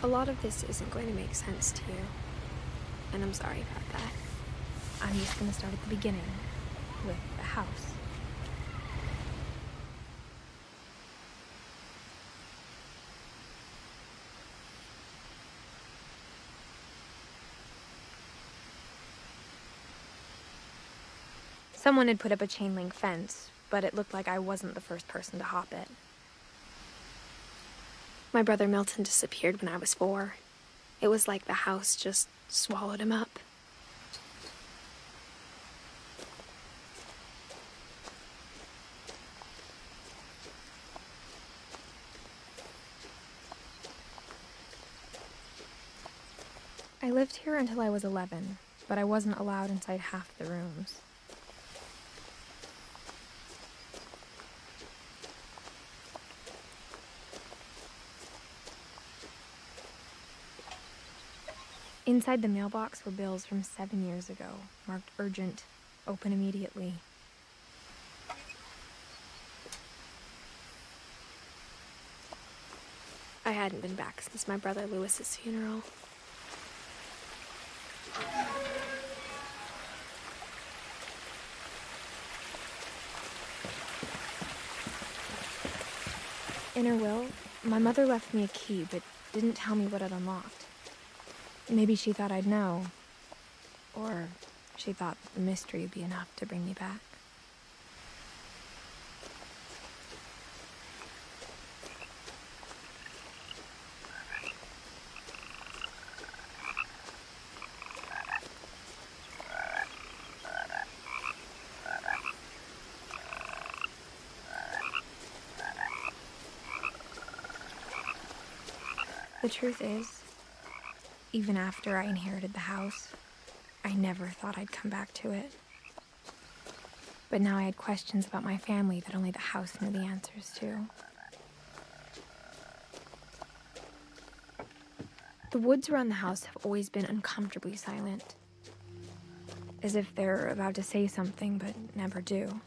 A lot of this isn't going to make sense to you, and I'm sorry about that. I'm just going to start at the beginning, with the house. Someone had put up a chain link fence, but it looked like I wasn't the first person to hop it. My brother Milton disappeared when I was 4. It was like the house just swallowed him up. I lived here until I was 11, but I wasn't allowed inside half the rooms. Inside the mailbox were bills from 7 years ago, marked urgent, open immediately. I hadn't been back since my brother Lewis's funeral. In her will, my mother left me a key, but didn't tell me what it unlocked. Maybe she thought I'd know, or she thought that the mystery would be enough to bring me back. The truth is, even after I inherited the house, I never thought I'd come back to it. But now I had questions about my family that only the house knew the answers to. The woods around the house have always been uncomfortably silent, as if they're about to say something but never do.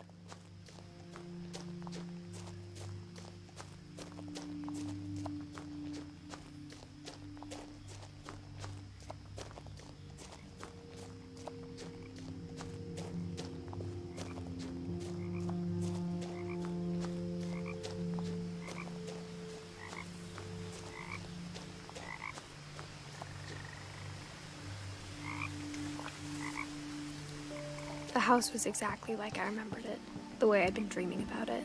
The house was exactly like I remembered it, the way I'd been dreaming about it.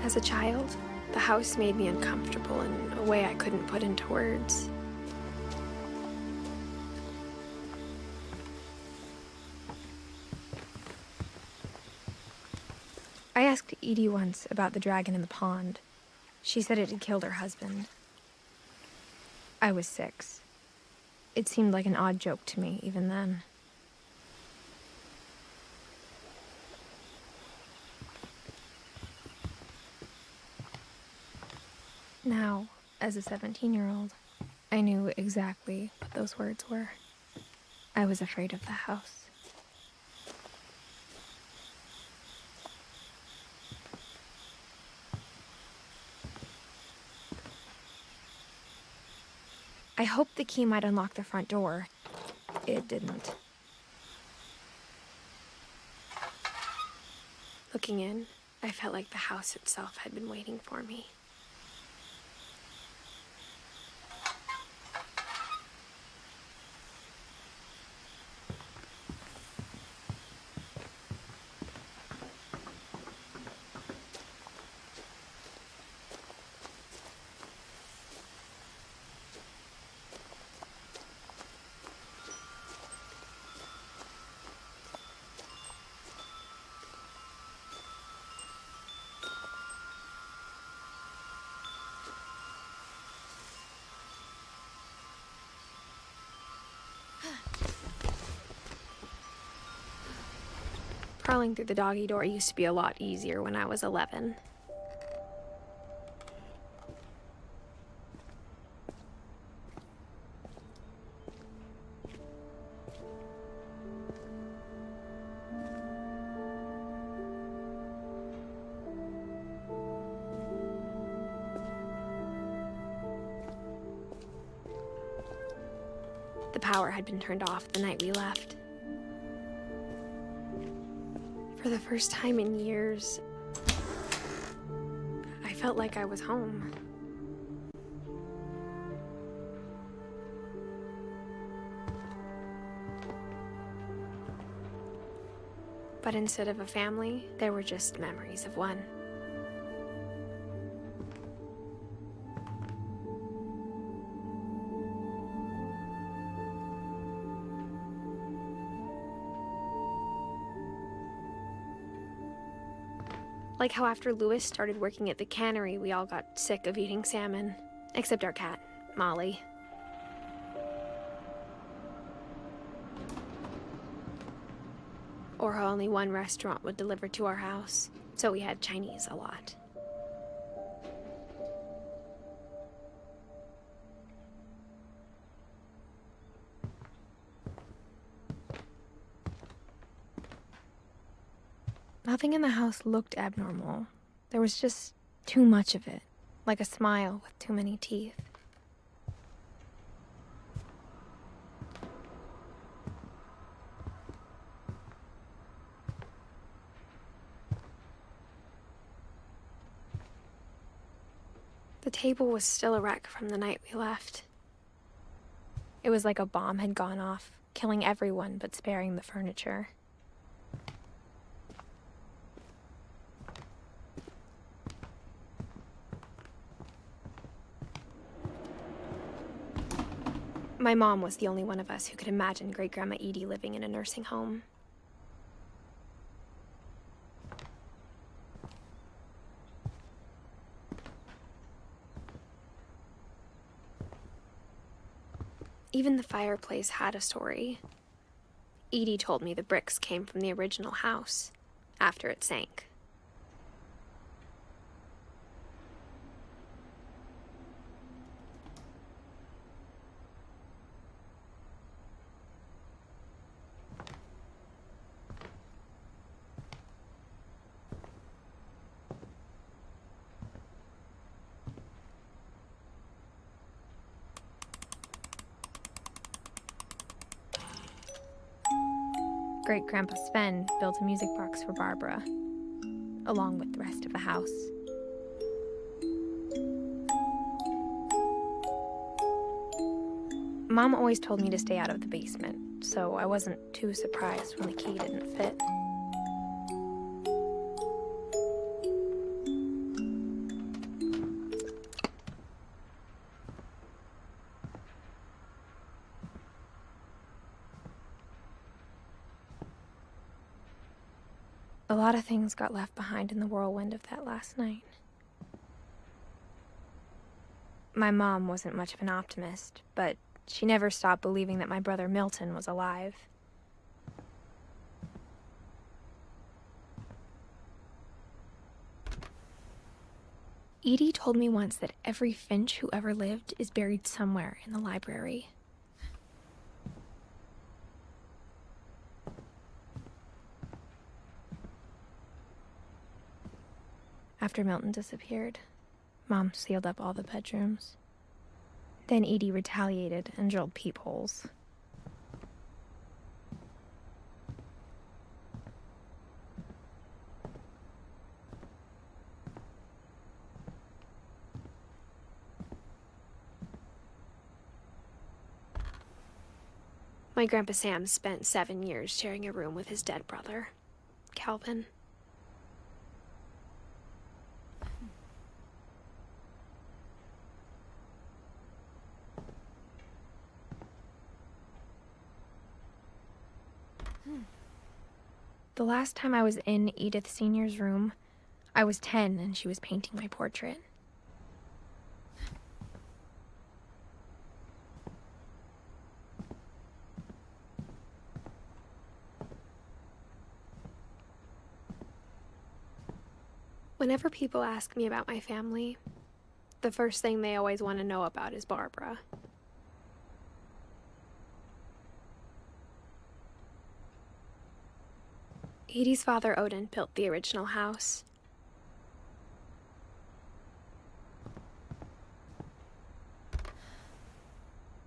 As a child, the house made me uncomfortable in a way I couldn't put into words. I asked Edie once about the dragon in the pond. She said it had killed her husband. I was 6. It seemed like an odd joke to me, even then. Now, as a 17-year-old, I knew exactly what those words were. I was afraid of the house. I hoped the key might unlock the front door. It didn't. Looking in, I felt like the house itself had been waiting for me. Crawling through the doggy door used to be a lot easier when I was 11. The power had been turned off the night we left. For the first time in years, I felt like I was home. But instead of a family, there were just memories of one. Like how after Louis started working at the cannery, we all got sick of eating salmon. Except our cat, Molly. Or how only one restaurant would deliver to our house, so we had Chinese a lot. Nothing in the house looked abnormal. There was just too much of it, like a smile with too many teeth. The table was still a wreck from the night we left. It was like a bomb had gone off, killing everyone but sparing the furniture. My mom was the only one of us who could imagine Great-Grandma Edie living in a nursing home. Even the fireplace had a story. Edie told me the bricks came from the original house, after it sank. Great-Grandpa Sven built a music box for Barbara, along with the rest of the house. Mom always told me to stay out of the basement, so I wasn't too surprised when the key didn't fit. A lot of things got left behind in the whirlwind of that last night. My mom wasn't much of an optimist, but she never stopped believing that my brother Milton was alive. Edie told me once that every Finch who ever lived is buried somewhere in the library. After Milton disappeared, Mom sealed up all the bedrooms. Then Edie retaliated and drilled peepholes. My Grandpa Sam spent 7 years sharing a room with his dead brother, Calvin. The last time I was in Edith Sr.'s room, I was 10 and she was painting my portrait. Whenever people ask me about my family, the first thing they always want to know about is Barbara. Edie's father, Odin, built the original house.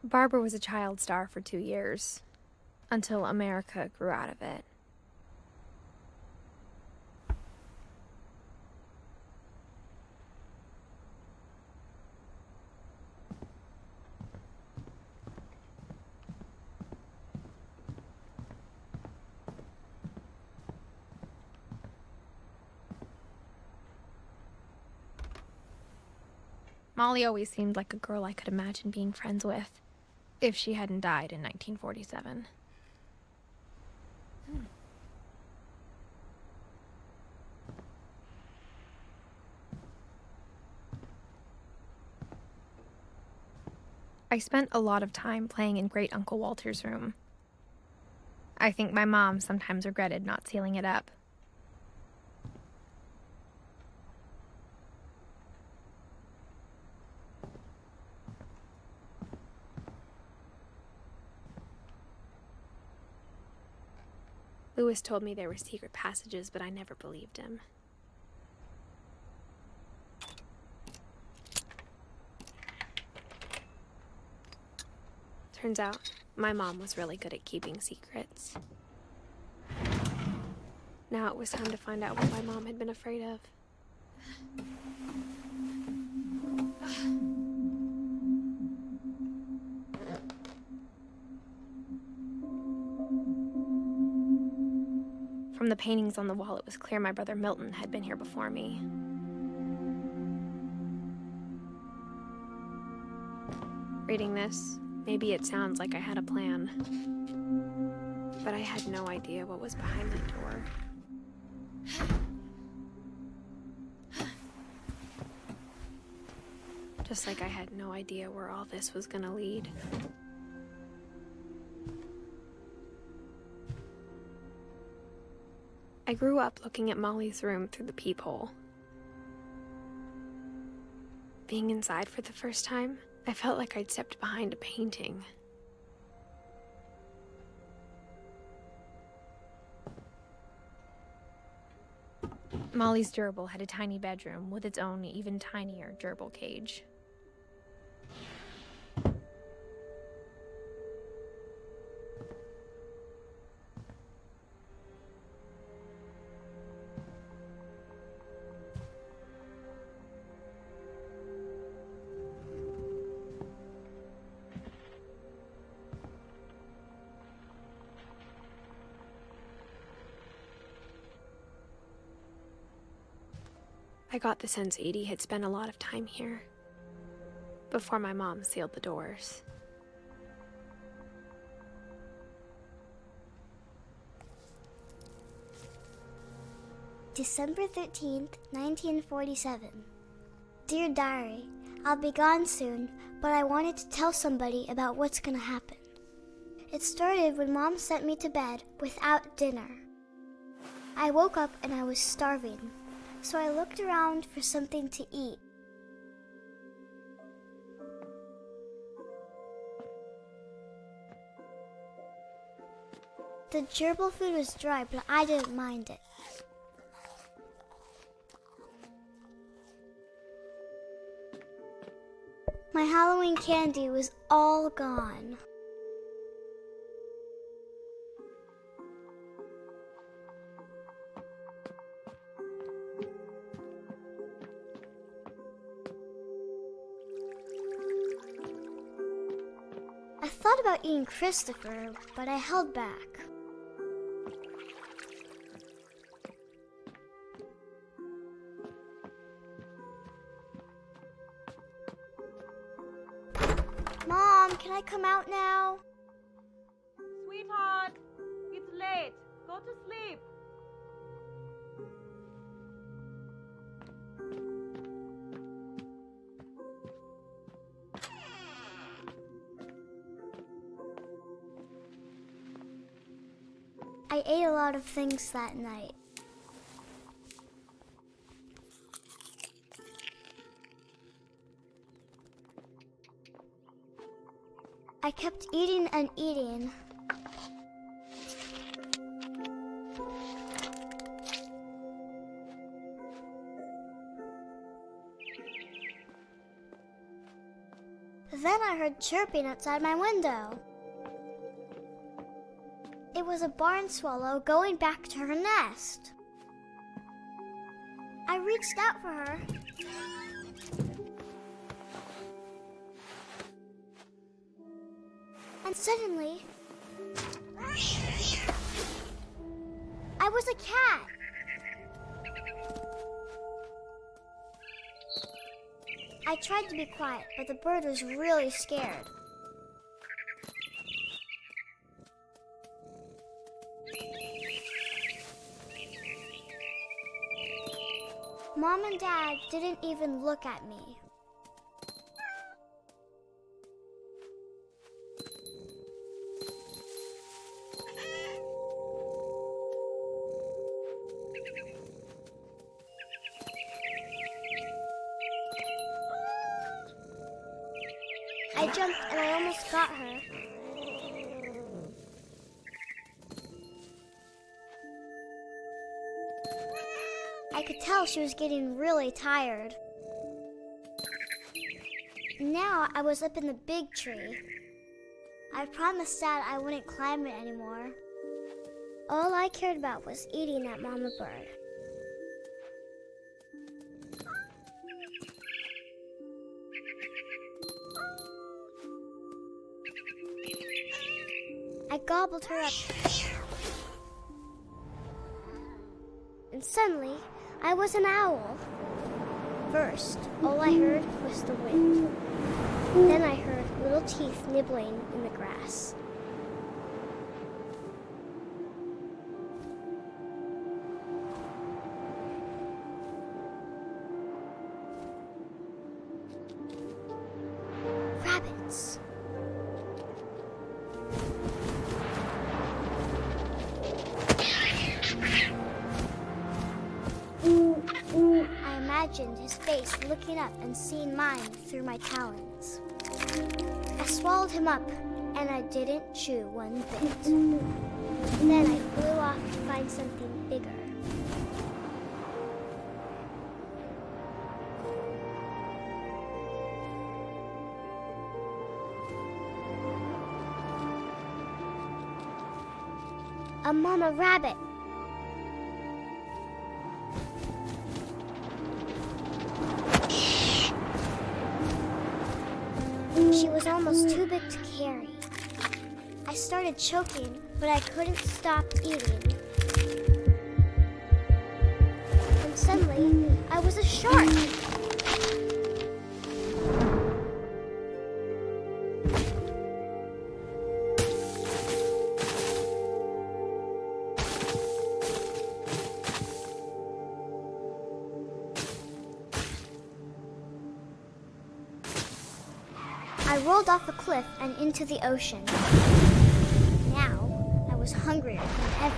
Barbara was a child star for 2 years, until America grew out of it. Molly always seemed like a girl I could imagine being friends with, if she hadn't died in 1947. I spent a lot of time playing in Great Uncle Walter's room. I think my mom sometimes regretted not sealing it up. Lewis told me there were secret passages, but I never believed him. Turns out, my mom was really good at keeping secrets. Now it was time to find out what my mom had been afraid of. From the paintings on the wall, it was clear my brother Milton had been here before me. Reading this, maybe it sounds like I had a plan, but I had no idea what was behind that door. Just like I had no idea where all this was gonna lead. I grew up looking at Molly's room through the peephole. Being inside for the first time, I felt like I'd stepped behind a painting. Molly's gerbil had a tiny bedroom with its own even tinier gerbil cage. I got the sense Edie had spent a lot of time here, before my mom sealed the doors. December 13th, 1947. Dear Diary, I'll be gone soon, but I wanted to tell somebody about what's gonna happen. It started when Mom sent me to bed without dinner. I woke up and I was starving, so I looked around for something to eat. The gerbil food was dry, but I didn't mind it. My Halloween candy was all gone. I thought about eating Christopher, but I held back. Mom, can I come out now? Sweetheart, it's late. Go to sleep. I ate a lot of things that night. I kept eating and eating. Then I heard chirping outside my window. It was a barn swallow going back to her nest. I reached out for her. And suddenly, I was a cat. I tried to be quiet, but the bird was really scared. Mom and Dad didn't even look at me. I jumped and I almost got her. I could tell she was getting really tired. Now I was up in the big tree. I promised Dad I wouldn't climb it anymore. All I cared about was eating that mama bird. I gobbled her up. And suddenly, I was an owl. First, all I heard was the wind. Then I heard little teeth nibbling in the grass. Rabbits. I imagined his face looking up and seeing mine through my talons. I swallowed him up, and I didn't chew one bit. Then I flew off to find something bigger. A mama rabbit. She was almost too big to carry. I started choking, but I couldn't stop eating. And suddenly, I was a shark. I rolled off a cliff and into the ocean. Now, I was hungrier than ever.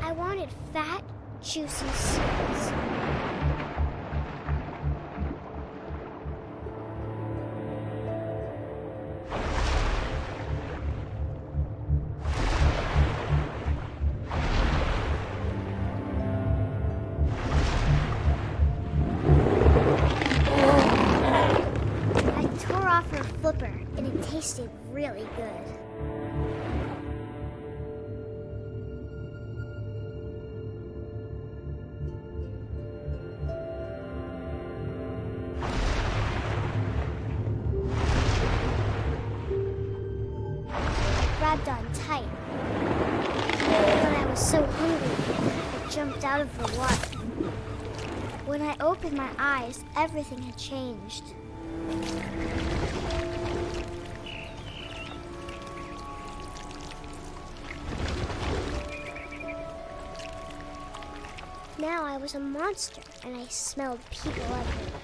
I wanted fat, juicy seeds. Flipper, and it tasted really good. I grabbed on tight. When I was so hungry, I jumped out of the water. When I opened my eyes, everything had changed. Now I was a monster, and I smelled people everywhere.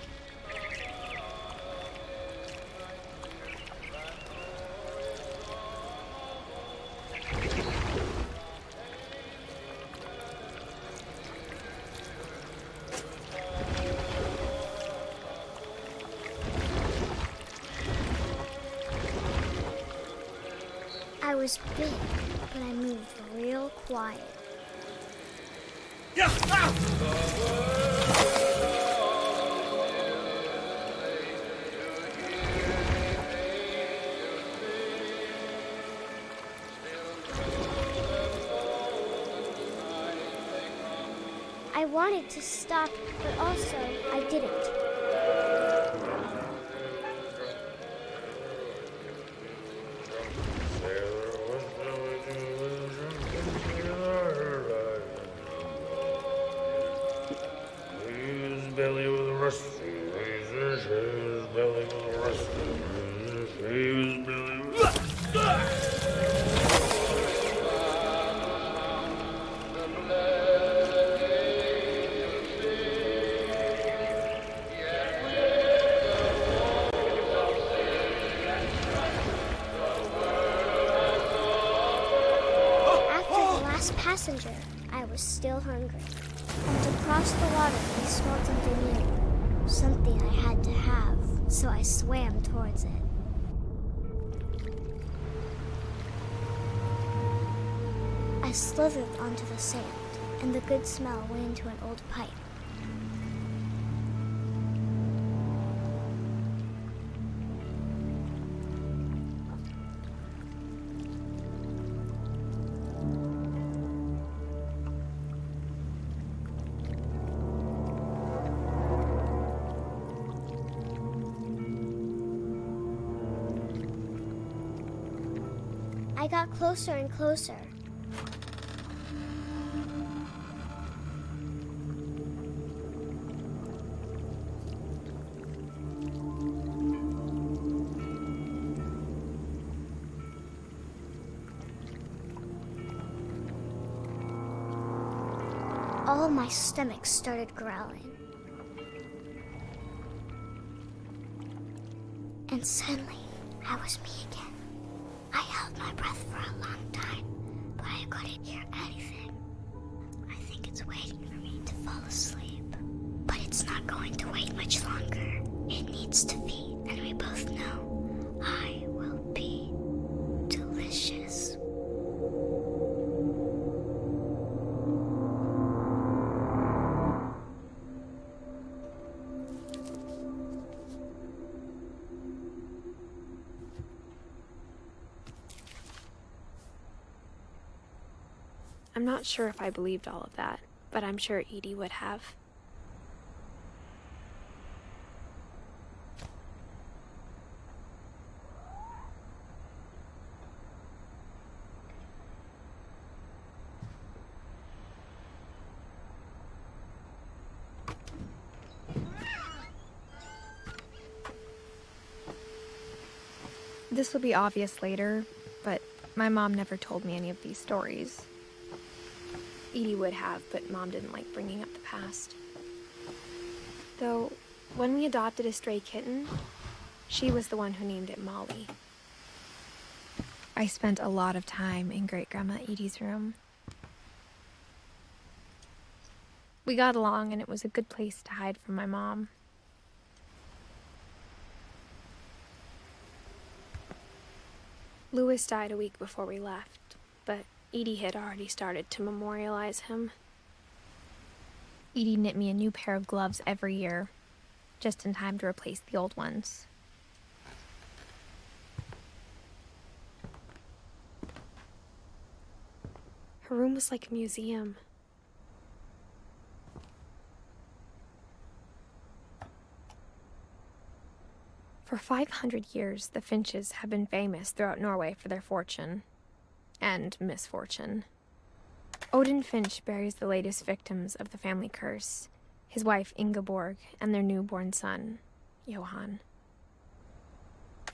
I was big, but I moved real quiet. I wanted to stop, but also I didn't. Belly with a rusty razor, his belly with a rusty razor, his belly with After the last passenger, I was still hungry. And across the water, I smelled something new. Something I had to have, so I swam towards it. I slithered onto the sand, and the good smell went into an old pipe. I got closer and closer. All my stomach started growling. And suddenly, I was me again. I held my breath for a long time, but I couldn't hear anything. I think it's waiting for me to fall asleep. But it's not going to wait much longer. It needs to feed, and we both know I will be delicious. I'm not sure if I believed all of that, but I'm sure Edie would have. This will be obvious later, but my mom never told me any of these stories. Edie would have, but Mom didn't like bringing up the past. Though, when we adopted a stray kitten, she was the one who named it Molly. I spent a lot of time in Great-Grandma Edie's room. We got along, and it was a good place to hide from my mom. Louis died a week before we left, but Edie had already started to memorialize him. Edie knit me a new pair of gloves every year, just in time to replace the old ones. Her room was like a museum. For 500 years, the Finches have been famous throughout Norway for their fortune. And misfortune. Odin Finch buries the latest victims of the family curse, his wife Ingeborg and their newborn son, Johan.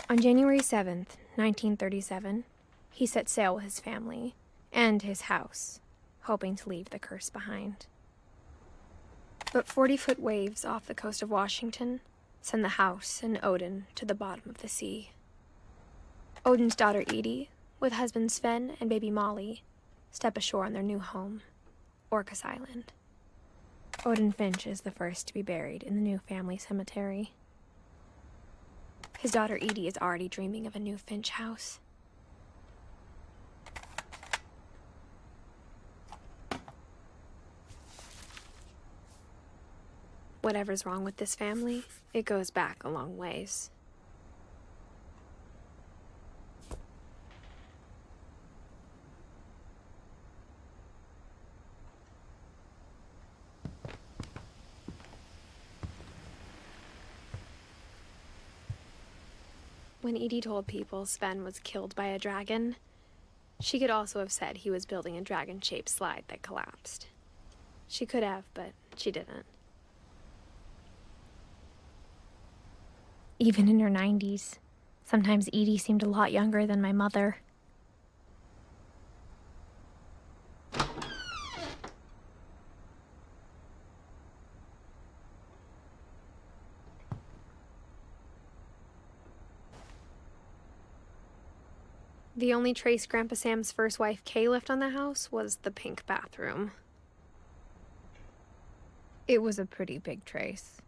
On January 7th, 1937, he set sail with his family and his house, hoping to leave the curse behind. But 40-foot waves off the coast of Washington send the house and Odin to the bottom of the sea. Odin's daughter Edie, with husband Sven and baby Molly, step ashore on their new home, Orcas Island. Odin Finch is the first to be buried in the new family cemetery. His daughter Edie is already dreaming of a new Finch house. Whatever's wrong with this family, it goes back a long ways. When Edie told people Sven was killed by a dragon, she could also have said he was building a dragon-shaped slide that collapsed. She could have, but she didn't. Even in her 90s, sometimes Edie seemed a lot younger than my mother. The only trace Grandpa Sam's first wife, Kay, left on the house was the pink bathroom. It was a pretty big trace.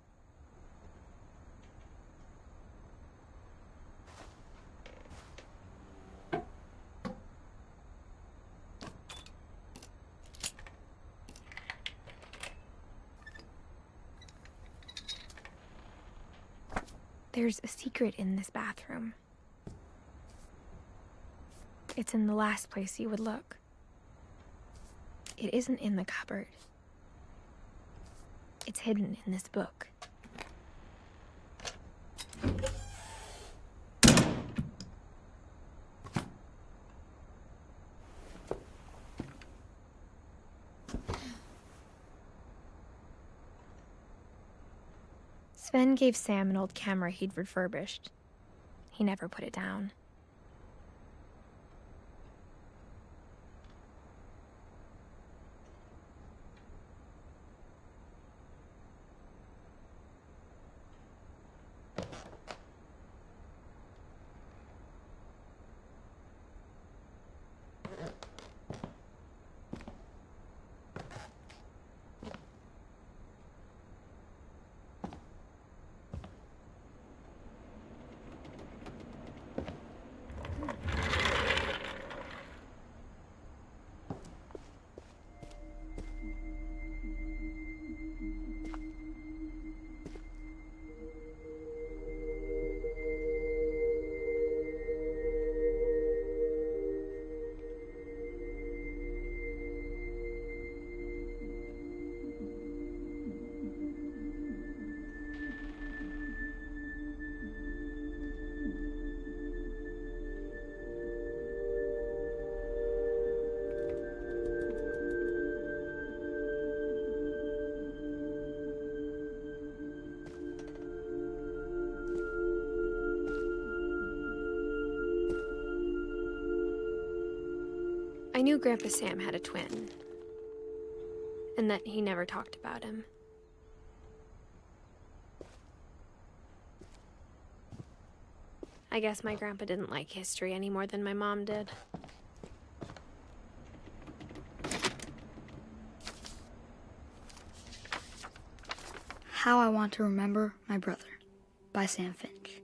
There's a secret in this bathroom. It's in the last place you would look. It isn't in the cupboard. It's hidden in this book. Sven gave Sam an old camera he'd refurbished. He never put it down. I knew Grandpa Sam had a twin, and that he never talked about him. I guess my grandpa didn't like history any more than my mom did. How I Want to Remember My Brother by Sam Finch.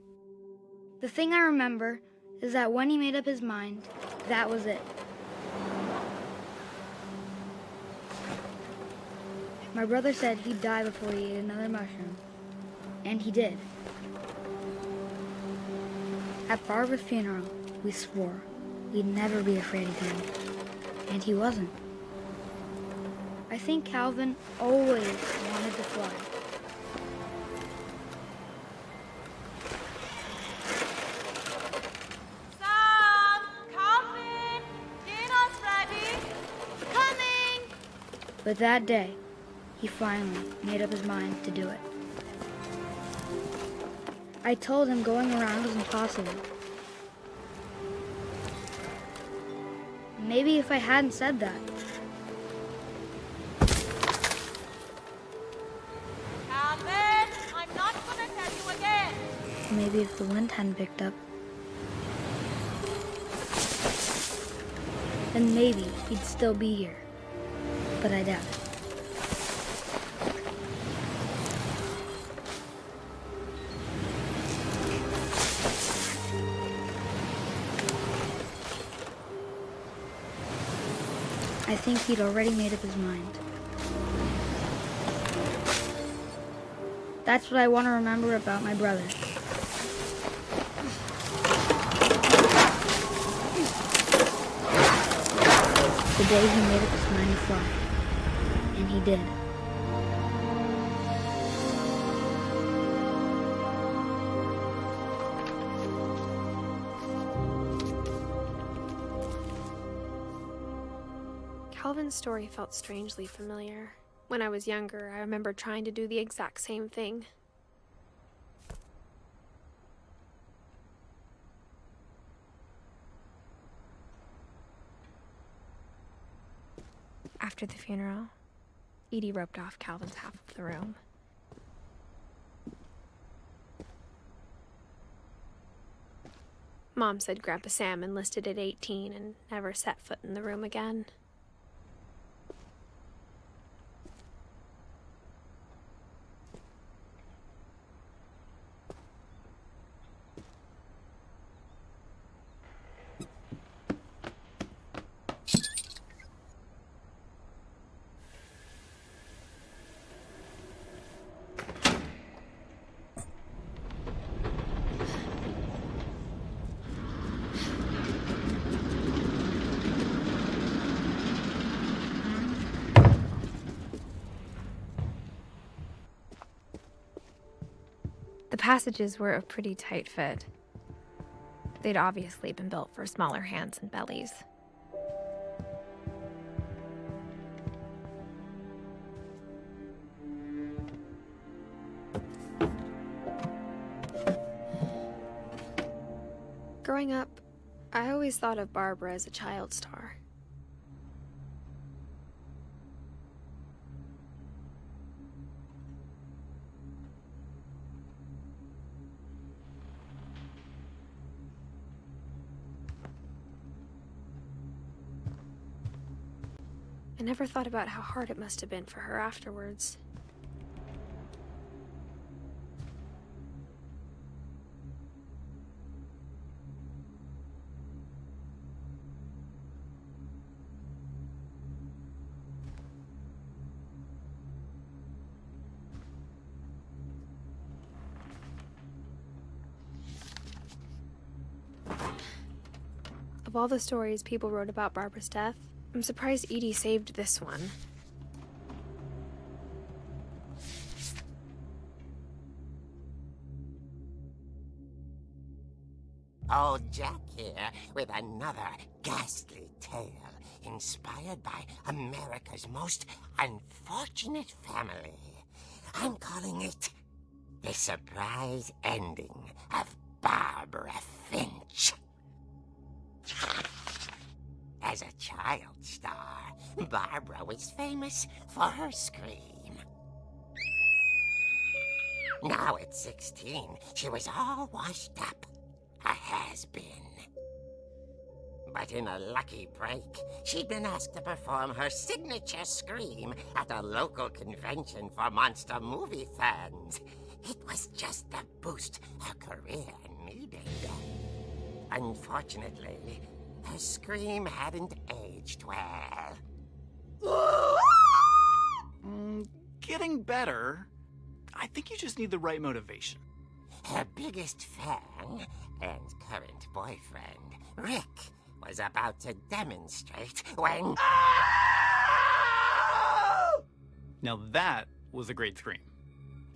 The thing I remember is that when he made up his mind, that was it. My brother said he'd die before he ate another mushroom, and he did. At Barbara's funeral, we swore we'd never be afraid again, and he wasn't. I think Calvin always wanted to fly. Sam! Calvin! Dinner's ready! Coming! But that day, he finally made up his mind to do it. I told him going around was impossible. Maybe if I hadn't said that, Calvin! I'm not gonna tell you again! maybe if the wind hadn't picked up, then maybe he'd still be here. But I doubt it. I think he'd already made up his mind. That's what I want to remember about my brother. The day he made up his mind to fly. And he did. Calvin's story felt strangely familiar. When I was younger, I remember trying to do the exact same thing. After the funeral, Edie roped off Calvin's half of the room. Mom said Grandpa Sam enlisted at 18 and never set foot in the room again. The passages were a pretty tight fit. They'd obviously been built for smaller hands and bellies. Growing up, I always thought of Barbara as a child star. I never thought about how hard it must have been for her afterwards. Of all the stories people wrote about Barbara's death, I'm surprised Edie saved this one. Old Jack here with another ghastly tale inspired by America's most unfortunate family. I'm calling it The Surprise Ending of Barbara Finch. As a child star, Barbara was famous for her scream. Now at 16, she was all washed up, a has-been. But in a lucky break, she'd been asked to perform her signature scream at a local convention for monster movie fans. It was just the boost her career needed. Unfortunately, her scream hadn't aged well. Getting better. I think you just need the right motivation. Her biggest fan and current boyfriend, Rick, was about to demonstrate when... Now that was a great scream.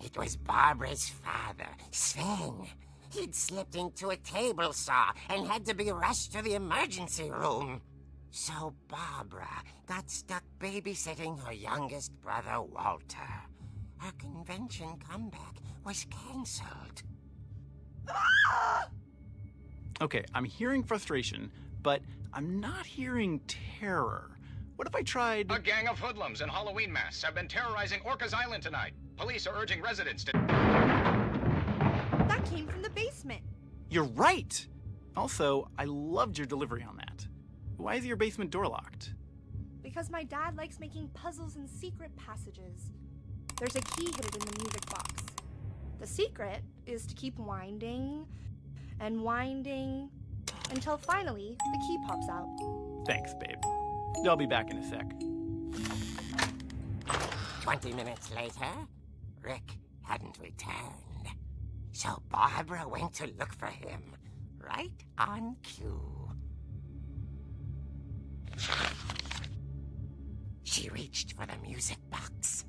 It was Barbara's father, Sven. He'd slipped into a table saw and had to be rushed to the emergency room. So Barbara got stuck babysitting her youngest brother, Walter. Her convention comeback was canceled. Okay, I'm hearing frustration, but I'm not hearing terror. What if I tried... A gang of hoodlums in Halloween masks have been terrorizing Orcas Island tonight. Police are urging residents to... That came from the basement. You're right! Also, I loved your delivery on that. Why is your basement door locked? Because my dad likes making puzzles and secret passages. There's a key hidden in the music box. The secret is to keep winding and winding until finally the key pops out. Thanks, babe. I'll be back in a sec. 20 minutes later, Rick hadn't returned. So Barbara went to look for him, right on cue. She reached for the music box.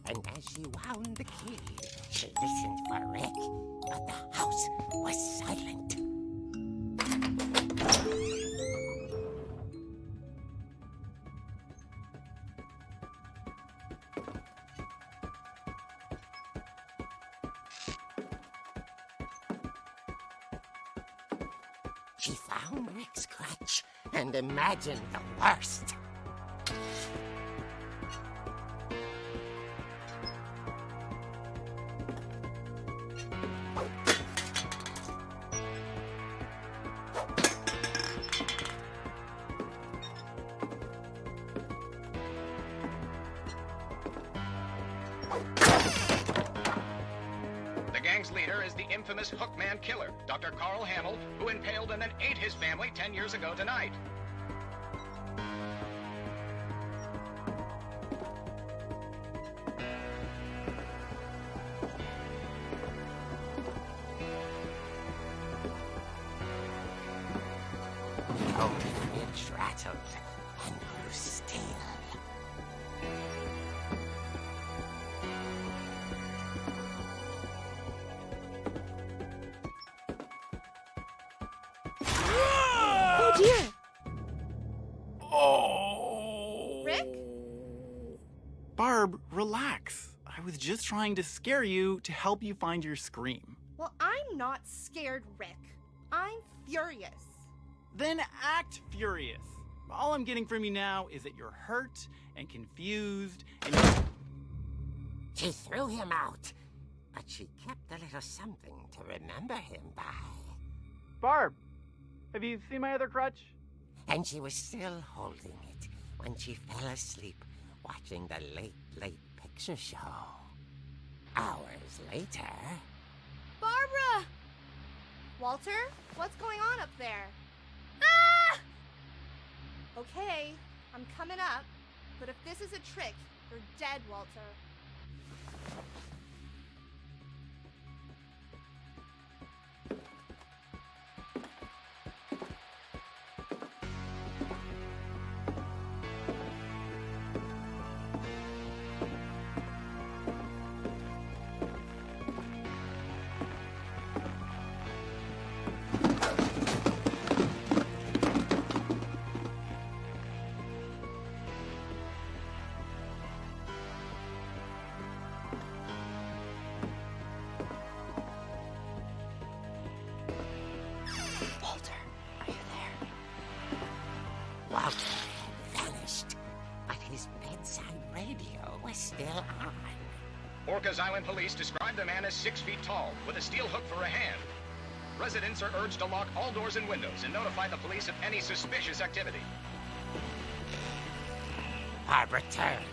And as she wound the key, she listened for Rick, but the house was silent. She found Rick's crutch and imagined the worst. The gang's leader is the infamous Hookman killer, Dr. Carl Hamill, who impaled and then ate his family 10 years ago tonight. Oh, Finch rattled and grew still. Oh dear! Oh! Rick? Barb, relax. I was just trying to scare you to help you find your scream. Well, I'm not scared, Rick. I'm furious. Then act furious. All I'm getting from you now is that you're hurt and confused and She threw him out, but she kept a little something to remember him by. Barb, have you seen my other crutch? And she was still holding it when she fell asleep watching the late picture show. Hours later... Barbara! Walter, what's going on up there? Ah! Okay, I'm coming up, but if this is a trick, you're dead, Walter. Walter had vanished, but his bedside radio was still on. Orcas Island police describe the man as 6 feet tall, with a steel hook for a hand. Residents are urged to lock all doors and windows and notify the police of any suspicious activity. Barbara turned,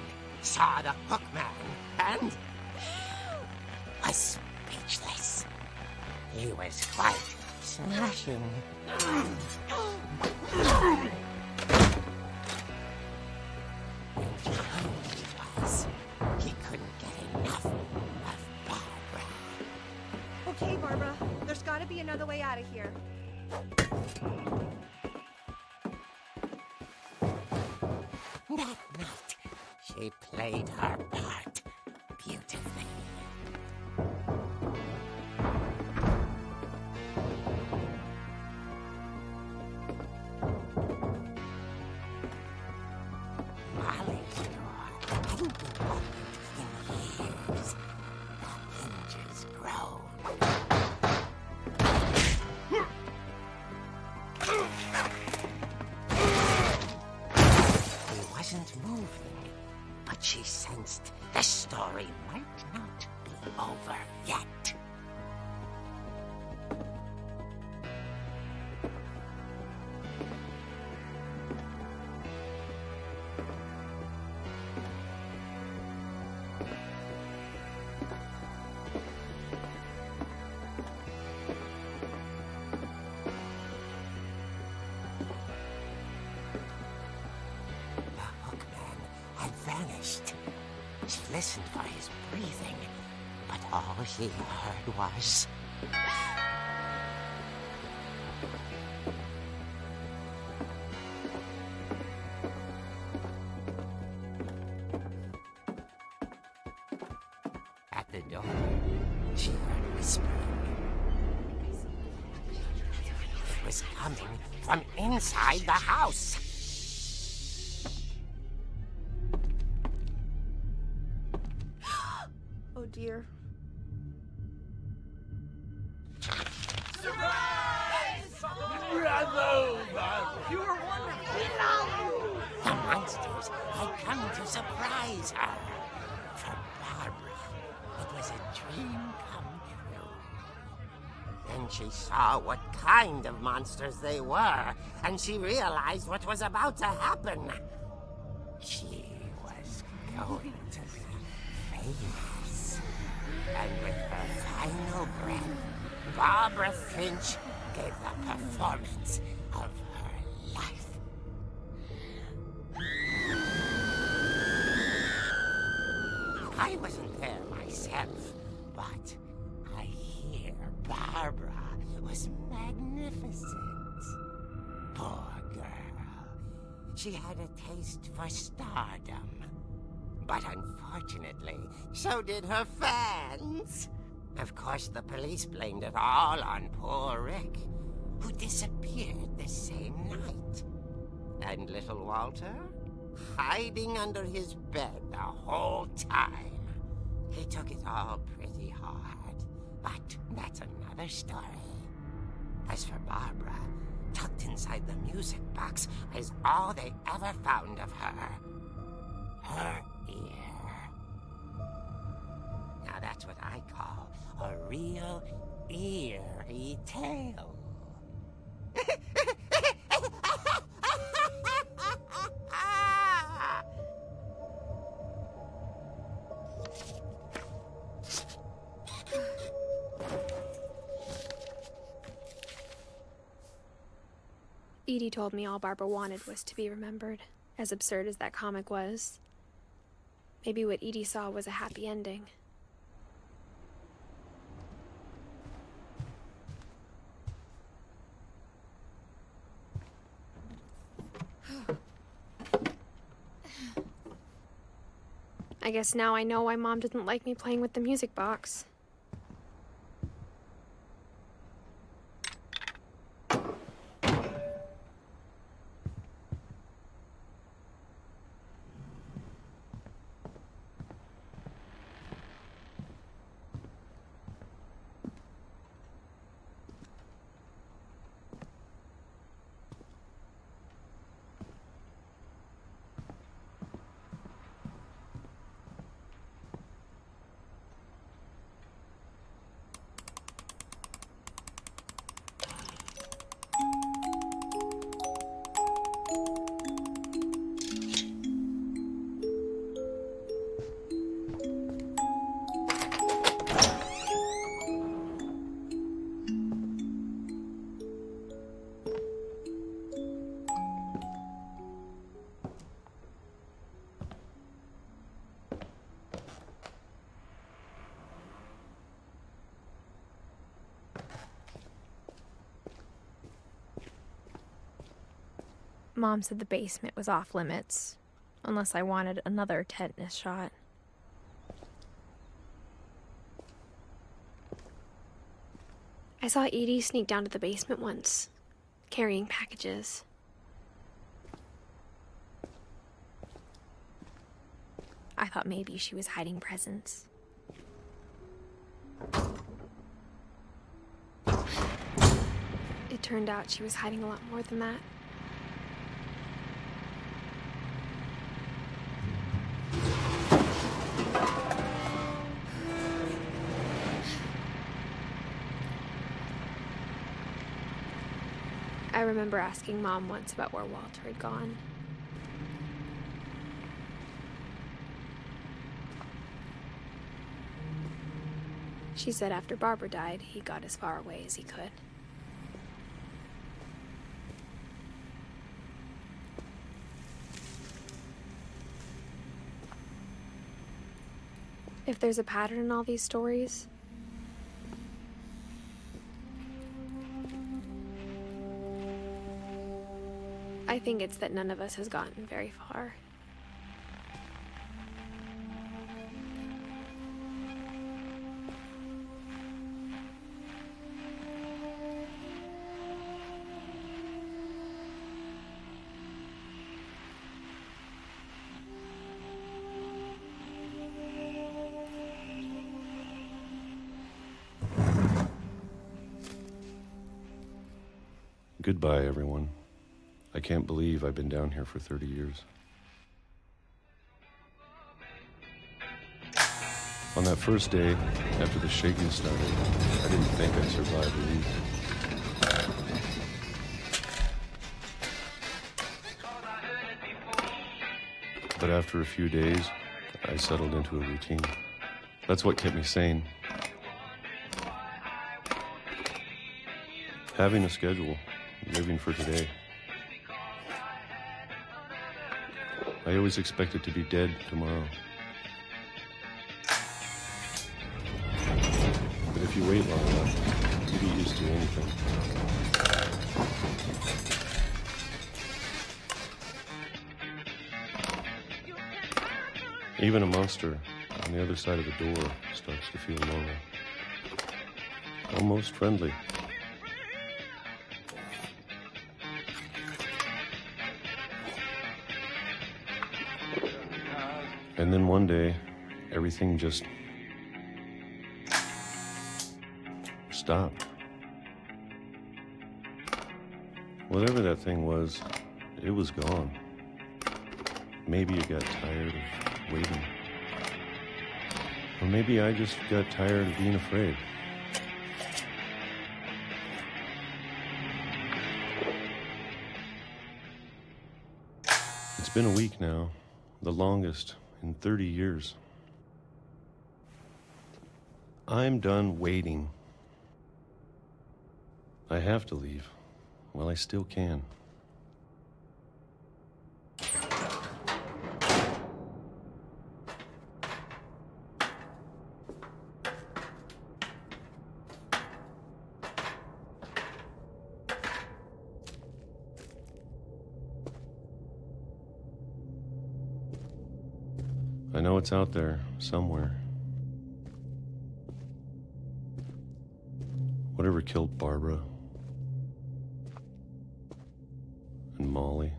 saw the hookman, and was speechless. He was quite smashing. He couldn't get enough of Barbara. Okay, Barbara, there's gotta be another way out of here. That night, she played her part beautifully. Molly's door hadn't been opened in years. The hinges groaned. He wasn't moving, but she sensed the story might not be over yet. The hookman had vanished. She listened for his breathing, but all he heard was... At the door, she heard whispering. It was coming from inside the house. Oh dear. The monsters had come to surprise her. For Barbara, it was a dream come true. Then she saw what kind of monsters they were, and she realized what was about to happen. She was going to be famous. And with her final breath, Barbara Finch gave the performance of her life. I wasn't there myself, but I hear Barbara was magnificent. Poor girl. She had a taste for stardom. But unfortunately, so did her fans. Of course, the police blamed it all on poor Rick, who disappeared the same night. And little Walter? Hiding under his bed the whole time. He took it all pretty hard, but that's another story. As for Barbara, tucked inside the music box is all they ever found of her. Her ear. Now that's what I call a real eerie tale. Edie told me all Barbara wanted was to be remembered, as absurd as that comic was. Maybe what Edie saw was a happy ending. I guess now I know why Mom didn't like me playing with the music box. Mom said the basement was off limits, unless I wanted another tetanus shot. I saw Edie sneak down to the basement once, carrying packages. I thought maybe she was hiding presents. It turned out she was hiding a lot more than that. I remember asking Mom once about where Walter had gone. She said after Barbara died, he got as far away as he could. If there's a pattern in all these stories, I think it's that none of us has gotten very far. Goodbye, everyone. I can't believe I've been down here for 30 years. On that first day, after the shaking started, I didn't think I'd survive a week. But after a few days, I settled into a routine. That's what kept me sane. Having a schedule, living for today. I always expected to be dead tomorrow. But if you wait long enough, you get used to anything. Even a monster on the other side of the door starts to feel normal. Almost friendly. And then one day, everything just stopped. Whatever that thing was, it was gone. Maybe it got tired of waiting. Or maybe I just got tired of being afraid. It's been a week now, the longest in 30 years. I'm done waiting. I have to leave while I still can. I know it's out there somewhere. Whatever killed Barbara and Molly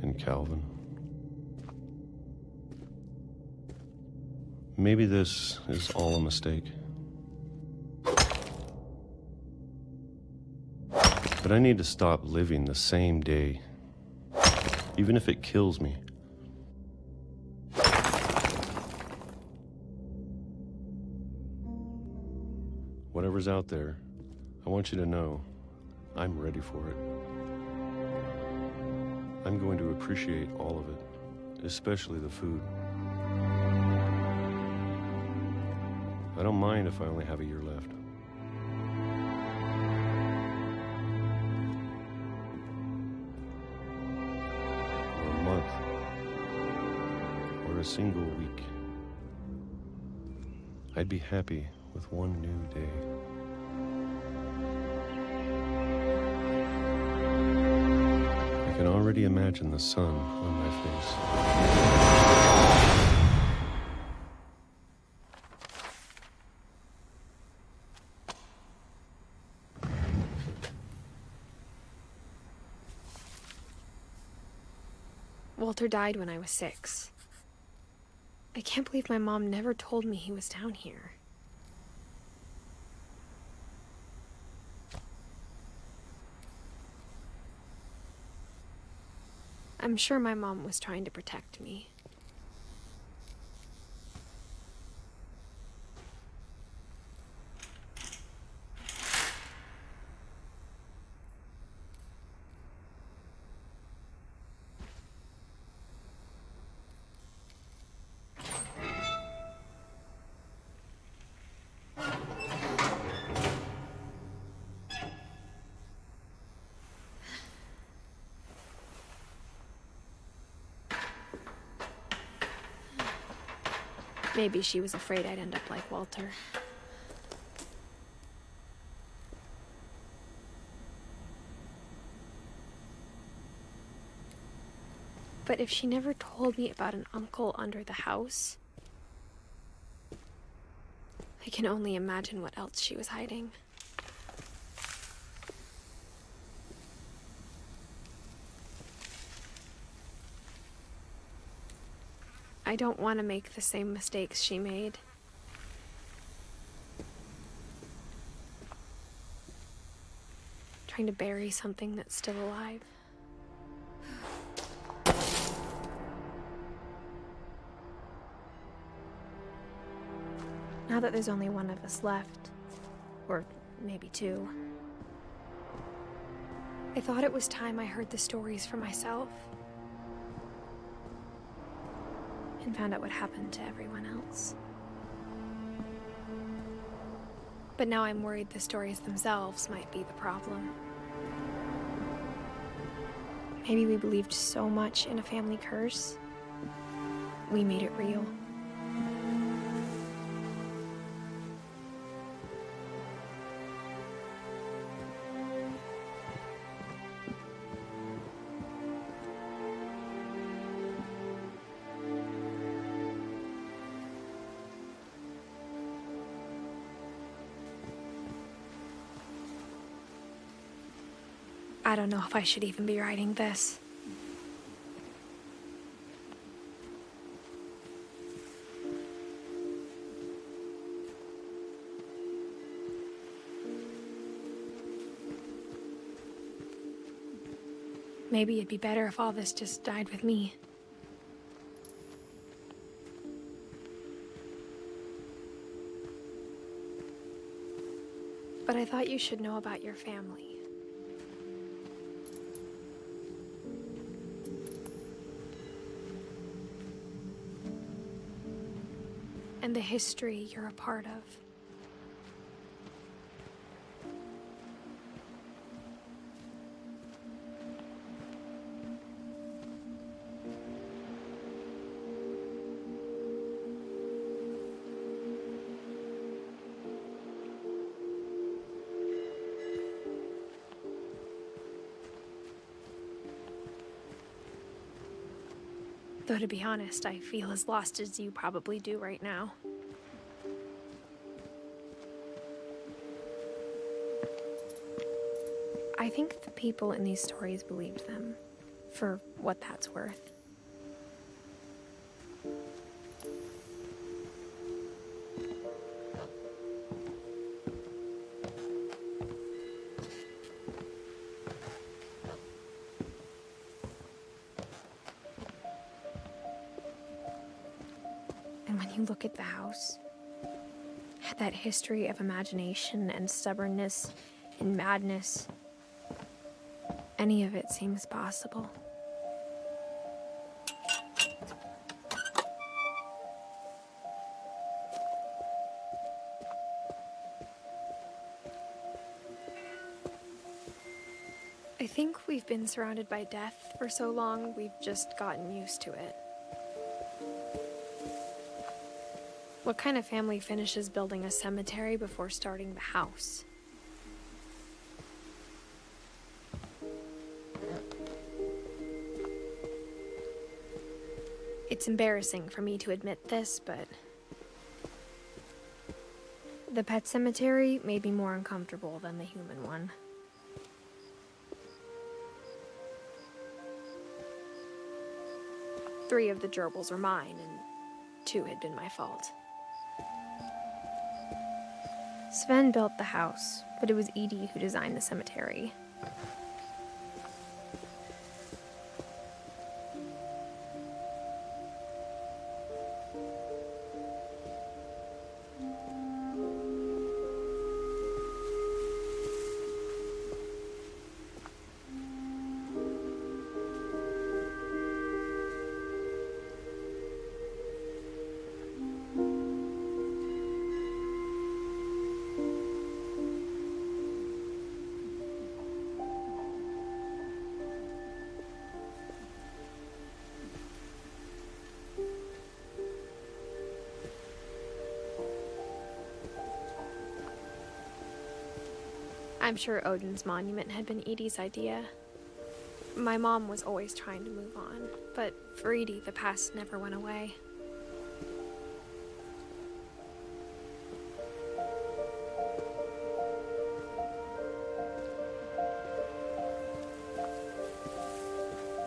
and Calvin. Maybe this is all a mistake. But I need to stop living the same day, even if it kills me. Whatever's out there, I want you to know I'm ready for it. I'm going to appreciate all of it, especially the food. I don't mind if I only have a year left. Or a month. Or a single week. I'd be happy with one new day. I can already imagine the sun on my face. Walter died when I was 6. I can't believe my mom never told me he was down here. I'm sure my mom was trying to protect me. Maybe she was afraid I'd end up like Walter. But if she never told me about an uncle under the house, I can only imagine what else she was hiding. I don't want to make the same mistakes she made. Trying to bury something that's still alive. Now that there's only one of us left, or maybe two, I thought it was time I heard the stories for myself and found out what happened to everyone else. But now I'm worried the stories themselves might be the problem. Maybe we believed so much in a family curse, we made it real. I don't know if I should even be writing this. Maybe it'd be better if all this just died with me. But I thought you should know about your family. And the history you're a part of. Though to be honest, I feel as lost as you probably do right now. I think the people in these stories believed them, for what that's worth. And when you look at the house, at that history of imagination and stubbornness and madness, any of it seems possible. I think we've been surrounded by death for so long, we've just gotten used to it. What kind of family finishes building a cemetery before starting the house? It's embarrassing for me to admit this, but the pet cemetery made me more uncomfortable than the human one. Three of the gerbils were mine, and 2 had been my fault. Sven built the house, but it was Edie who designed the cemetery. I'm sure Odin's monument had been Edie's idea. My mom was always trying to move on, but for Edie, the past never went away.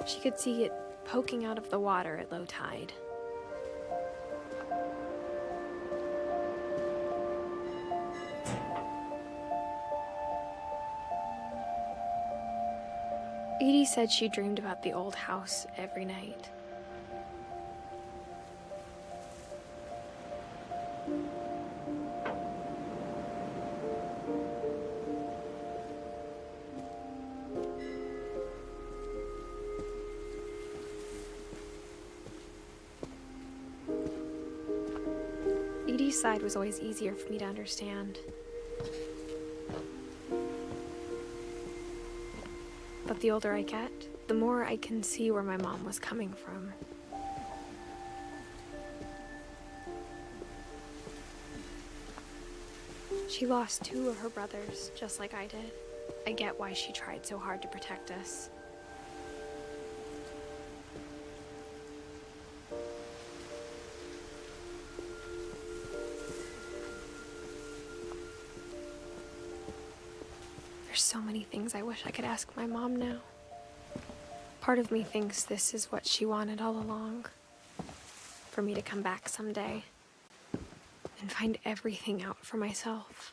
She could see it poking out of the water at low tide. Edie said she dreamed about the old house every night. Edie's side was always easier for me to understand. But the older I get, the more I can see where my mom was coming from. She lost 2 of her brothers, just like I did. I get why she tried so hard to protect us. There's so many things I wish I could ask my mom now. Part of me thinks this is what she wanted all along. For me to come back someday and find everything out for myself.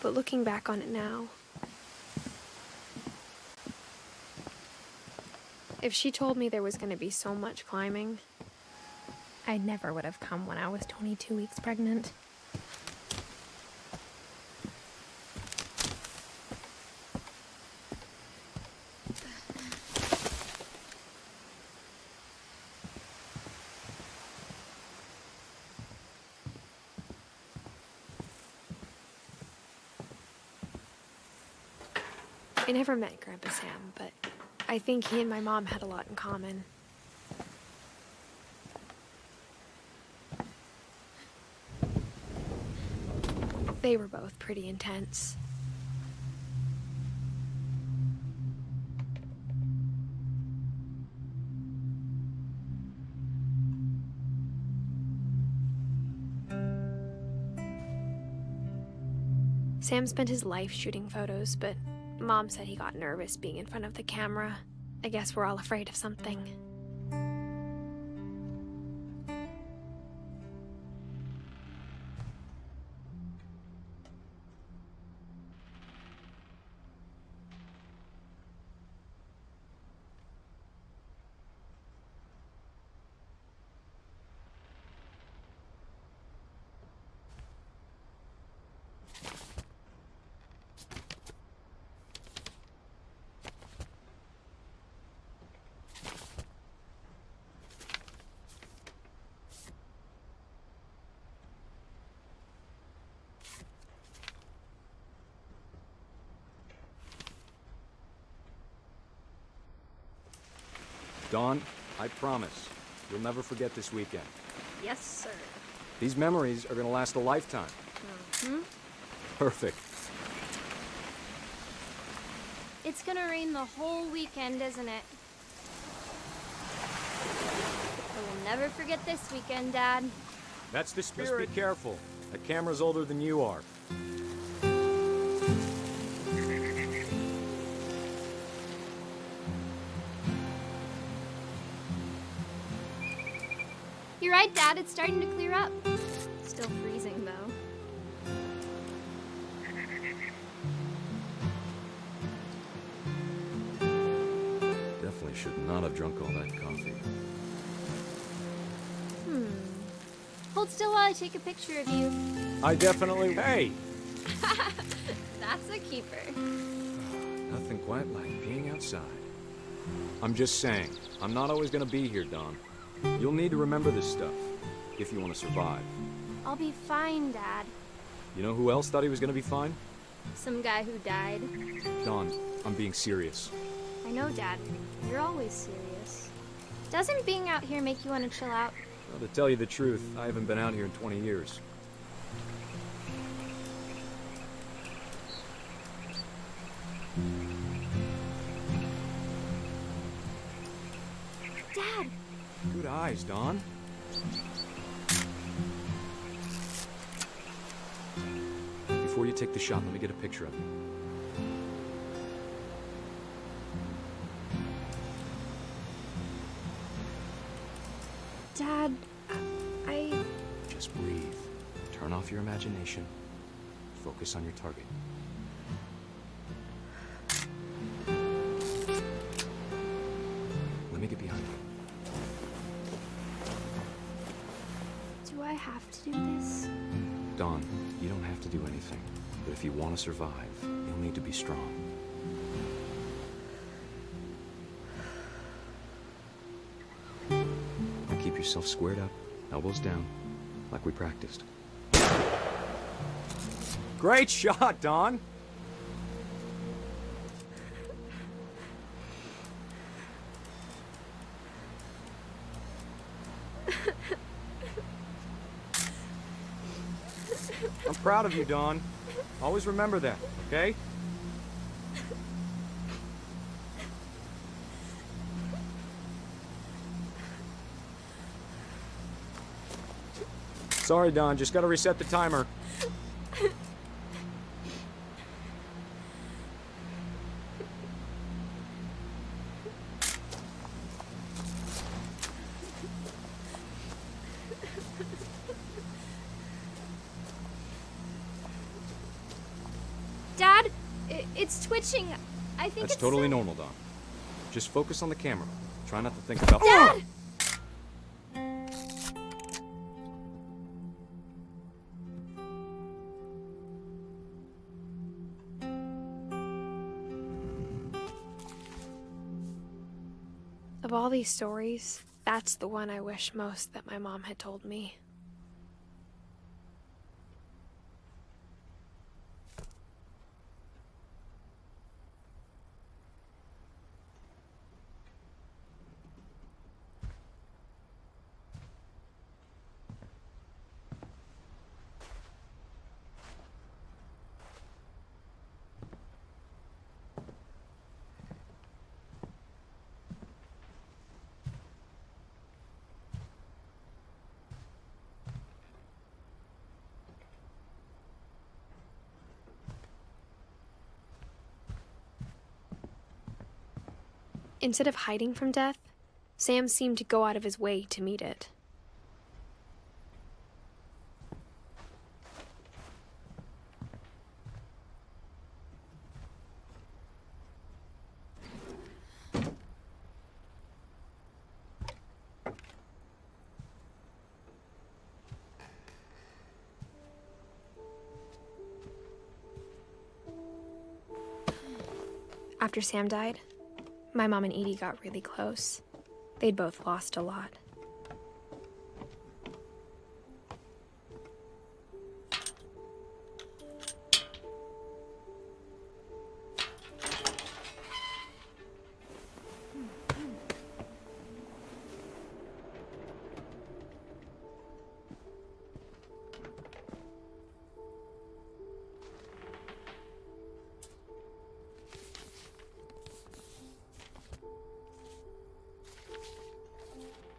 But looking back on it now, if she told me there was going to be so much climbing, I never would have come when I was 22 weeks pregnant. I never met Grandpa Sam, but I think he and my mom had a lot in common. They were both pretty intense. Sam spent his life shooting photos, but Mom said he got nervous being in front of the camera. I guess we're all afraid of something. Dawn, I promise, you'll never forget this weekend. Yes, sir. These memories are gonna last a lifetime. Mm-hmm. Perfect. It's gonna rain the whole weekend, isn't it? I will never forget this weekend, Dad. That's the spirit. Just be careful. That camera's older than you are. You're right, Dad. It's starting to clear up. Still freezing, though. Definitely should not have drunk all that coffee. Hold still while I take a picture of you. I definitely... Hey! That's a keeper. Nothing quite like being outside. I'm just saying, I'm not always gonna be here, Dawn. You'll need to remember this stuff, if you want to survive. I'll be fine, Dad. You know who else thought he was gonna be fine? Some guy who died. Dawn, I'm being serious. I know, Dad. You're always serious. Doesn't being out here make you want to chill out? Well, to tell you the truth, I haven't been out here in 20 years. Dad! Good eyes, Dawn. Before you take the shot, let me get a picture of you. Dad, I... Just breathe. Turn off your imagination. Focus on your target. Let me get behind you. Do I have to do this? Dawn, you don't have to do anything. But if you want to survive, you'll need to be strong. Now keep yourself squared up, elbows down, like we practiced. Great shot, Dawn! I'm proud of you, Dawn. Always remember that, okay? Sorry, Dawn. Just gotta reset the timer. Dad, it's twitching. I think That's it's totally normal, Dawn. Just focus on the camera. Try not to think about... Dad! Of all these stories, that's the one I wish most that my mom had told me. Instead of hiding from death, Sam seemed to go out of his way to meet it. After Sam died, my mom and Edie got really close. They'd both lost a lot.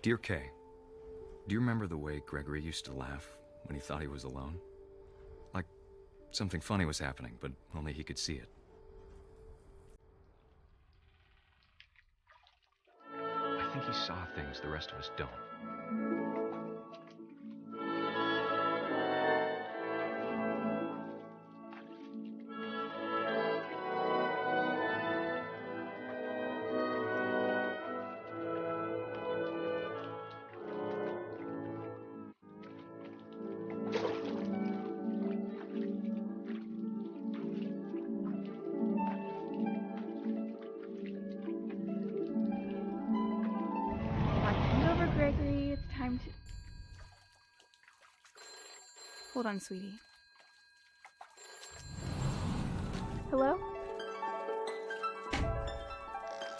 Dear Kay, do you remember the way Gregory used to laugh when he thought he was alone? Like something funny was happening, but only he could see it. I think he saw things the rest of us don't. Gregory, it's time to... Hold on, sweetie. Hello?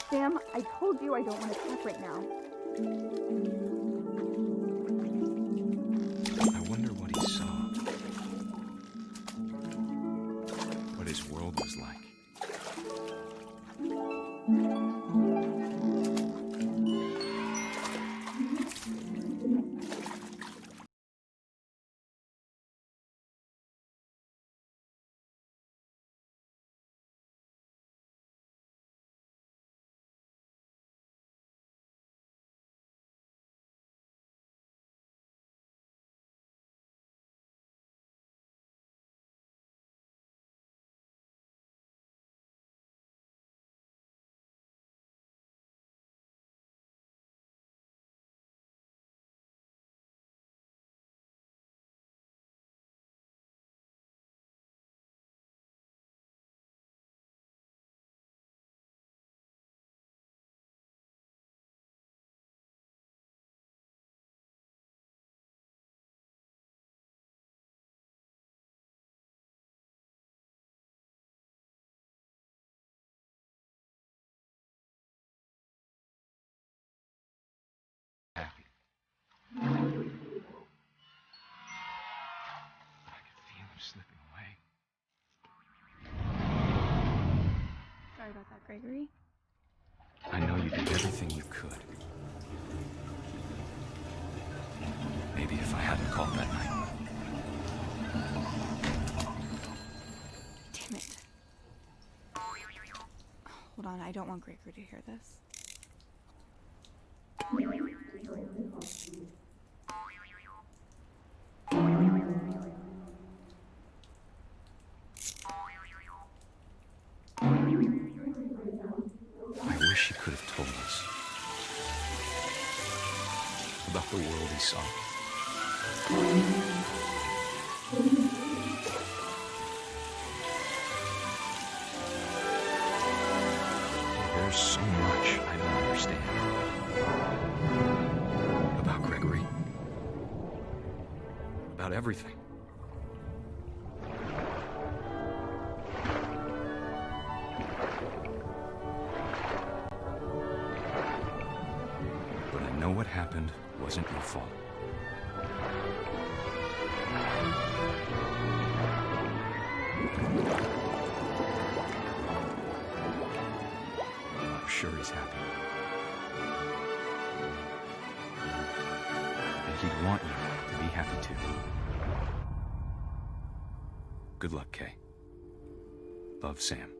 Sam, I told you I don't want to talk right now. I wonder what he saw. What his world was like. Happy. I could feel him slipping away. Sorry about that, Gregory. I know you did everything you could. Maybe if I hadn't called that night. Damn it. Hold on, I don't want Gregory to hear this. I wish he could have told us about the world he saw. There's so much I don't understand about Gregory, about everything. But I know what happened wasn't your fault. I'm sure he's happy. And he'd want you to be happy too. Good luck, Kay. Love, Sam.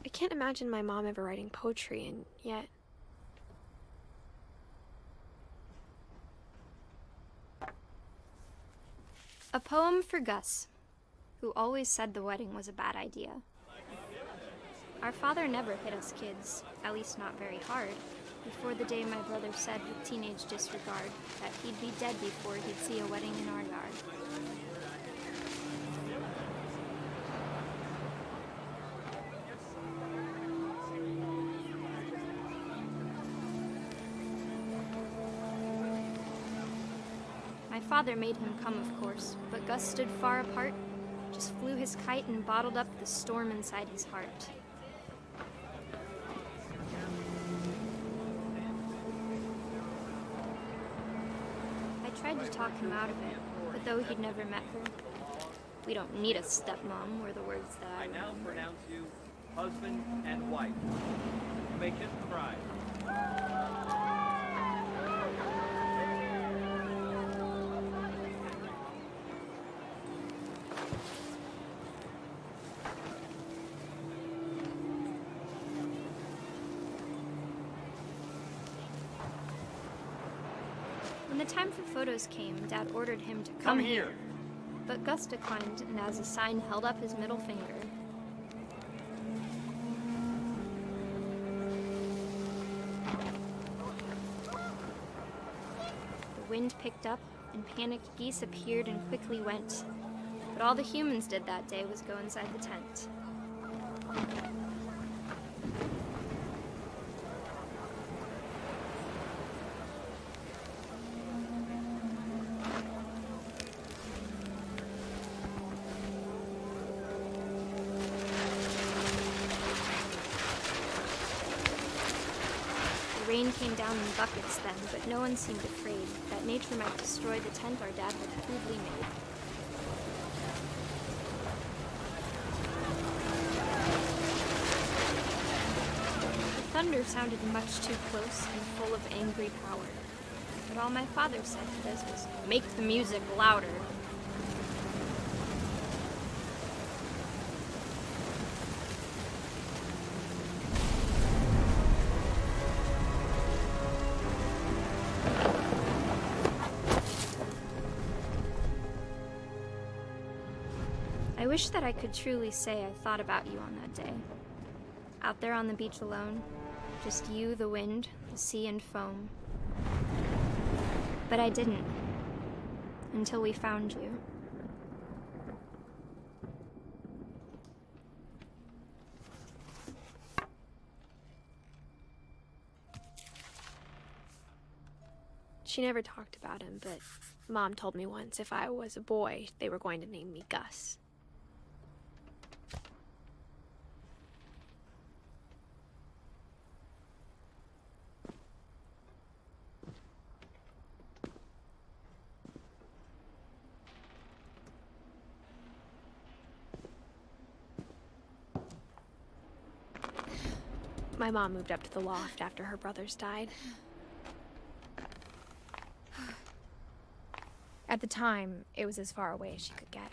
I can't imagine my mom ever writing poetry, and yet... A poem for Gus, who always said the wedding was a bad idea. Our father never hit us kids, at least not very hard, before the day my brother said with teenage disregard that he'd be dead before he'd see a wedding in our yard. My father made him come, of course, but Gus stood far apart, just flew his kite and bottled up the storm inside his heart. I tried to talk him out of it, but though he'd never met her, "We don't need a stepmom," were the words that I now remember. pronounce you husband and wife. You may kiss the bride. When the time for photos came, Dad ordered him to Come here. But Gus declined and as a sign held up his middle finger. wind picked up, and panicked geese appeared and quickly went. But all the humans did that day was go inside the tent. The rain came down in buckets then, but no one seemed afraid that nature might destroy the tent our dad had crudely made. The thunder sounded much too close and full of angry power. But all my father said to this was, "Make the music louder." I wish that I could truly say I thought about you on that day. Out there on the beach alone, just you, the wind, the sea, and foam. But I didn't, until we found you. She never talked about him, but Mom told me once if I was a boy, they were going to name me Gus. My mom moved up to the loft after her brothers died. At the time, it was as far away as she could get.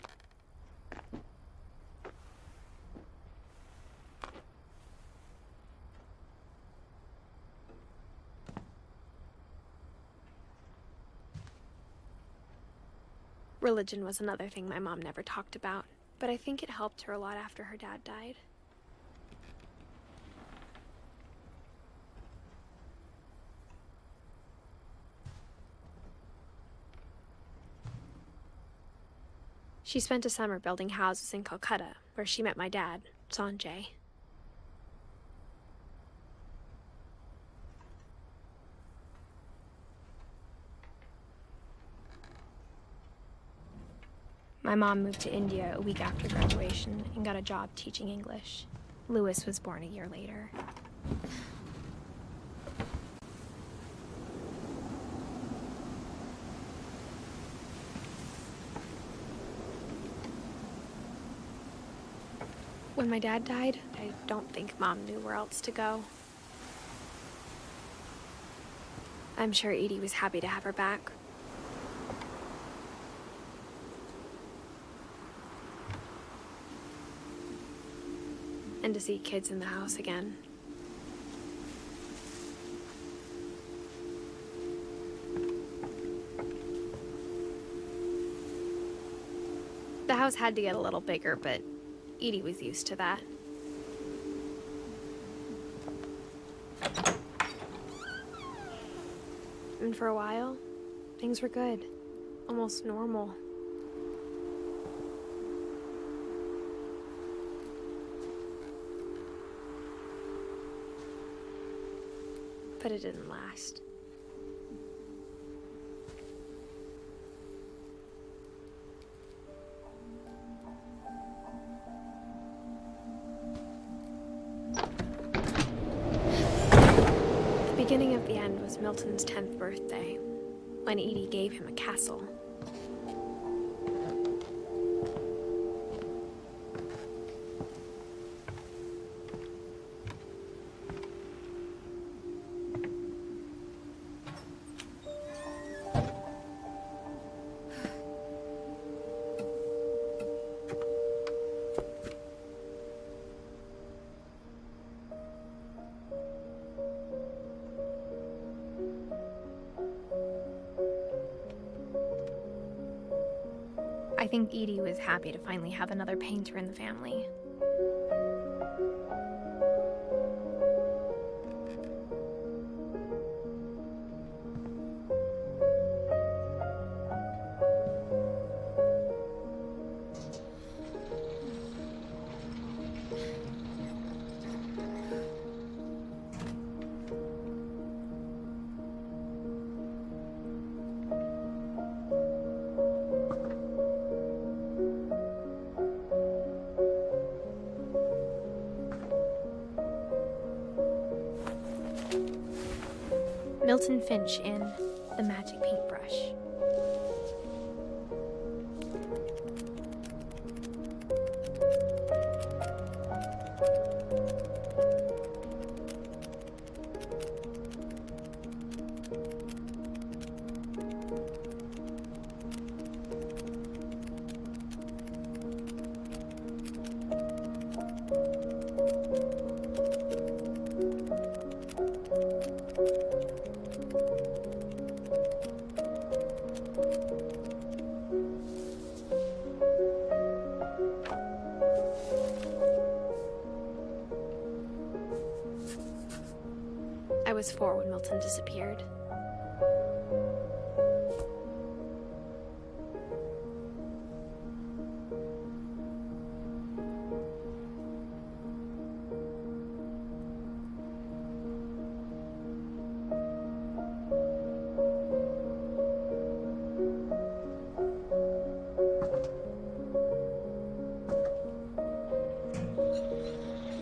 Religion was another thing my mom never talked about, but I think it helped her a lot after her dad died. She spent a summer building houses in Calcutta, where she met my dad, Sanjay. My mom moved to India a week after graduation and got a job teaching English. Louis was born a year later. When my dad died, I don't think Mom knew where else to go. I'm sure Edie was happy to have her back. And to see kids in the house again. The house had to get a little bigger, but Edie was used to that. And for a while, things were good. Almost normal. But it didn't last. The beginning of the end was Milton's 10th birthday, when Edie gave him a castle. I think Edie was happy to finally have another painter in the family. Milton Finch in The Magic Paintbrush. I was 4 when Milton disappeared.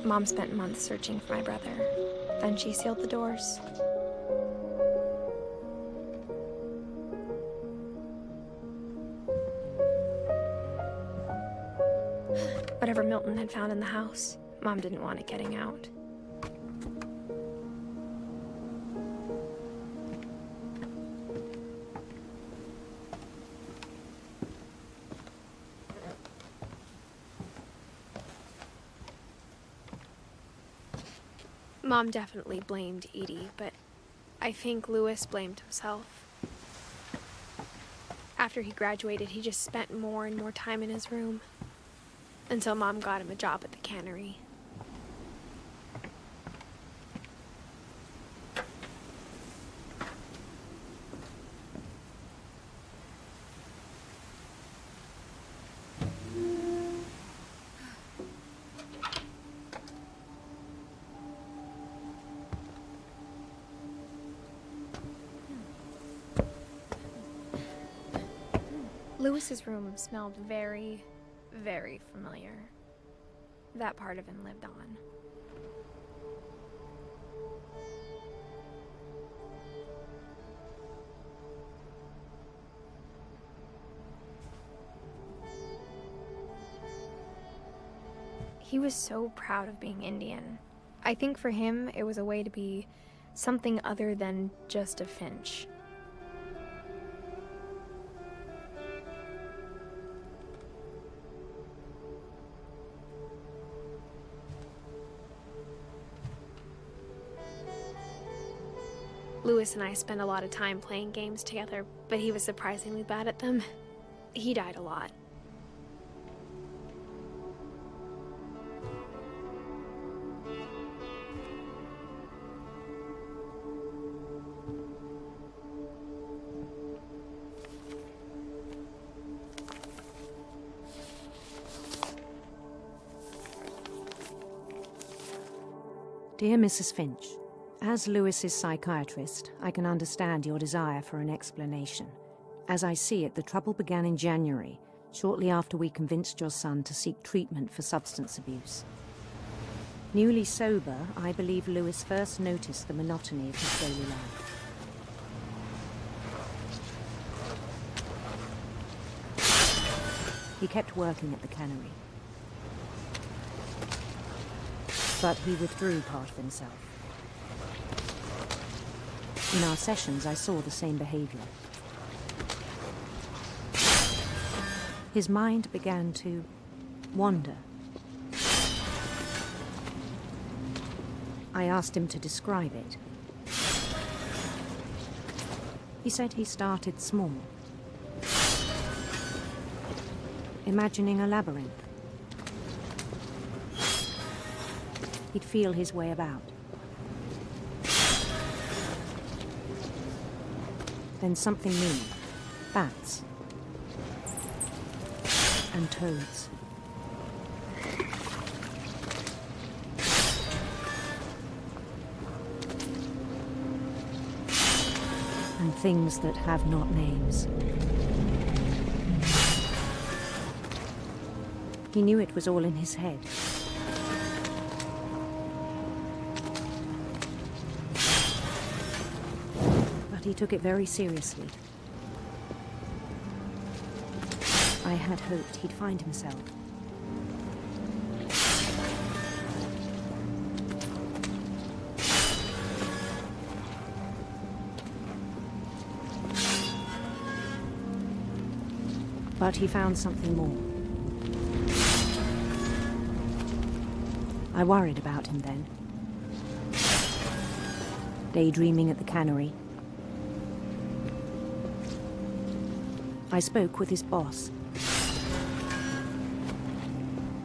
Mom spent months searching for my brother. Then she sealed the doors. Whatever Milton had found in the house, Mom didn't want it getting out. Mom definitely blamed Edie, but I think Louis blamed himself. After he graduated, he just spent more and more time in his room, until Mom got him a job at the cannery. Louis's room smelled very, very familiar. That part of him lived on. He was so proud of being Indian. I think for him, it was a way to be something other than just a Finch. Louis and I spent a lot of time playing games together, but he was surprisingly bad at them. He died a lot. Dear Mrs. Finch, as Louis's psychiatrist, I can understand your desire for an explanation. As I see it, the trouble began in January, shortly after we convinced your son to seek treatment for substance abuse. Newly sober, I believe Louis first noticed the monotony of his daily life. He kept working at the cannery, but he withdrew part of himself. In our sessions, I saw the same behavior. His mind began to wander. I asked him to describe it. He said he started small, imagining a labyrinth. He'd feel his way about. Then something moved. Bats. And toads. And things that have not names. He knew it was all in his head. he took it very seriously. I had hoped he'd find himself. But he found something more. I worried about him then. Daydreaming at the cannery. I spoke with his boss.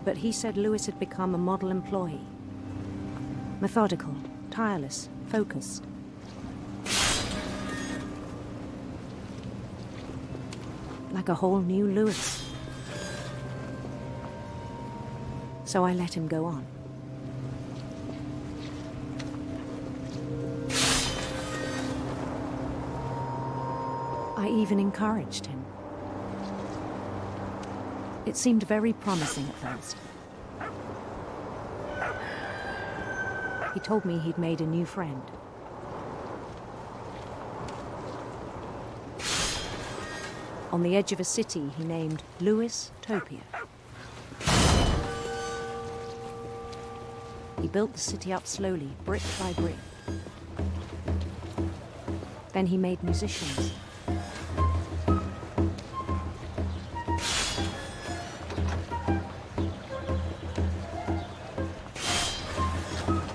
But he said Lewis had become a model employee. Methodical, tireless, focused. Like a whole new Lewis. So I let him go on. I even encouraged him. It seemed very promising at first. He told me he'd made a new friend. On the edge of a city he named Lewis Topia. He built the city up slowly, brick by brick. Then he made musicians.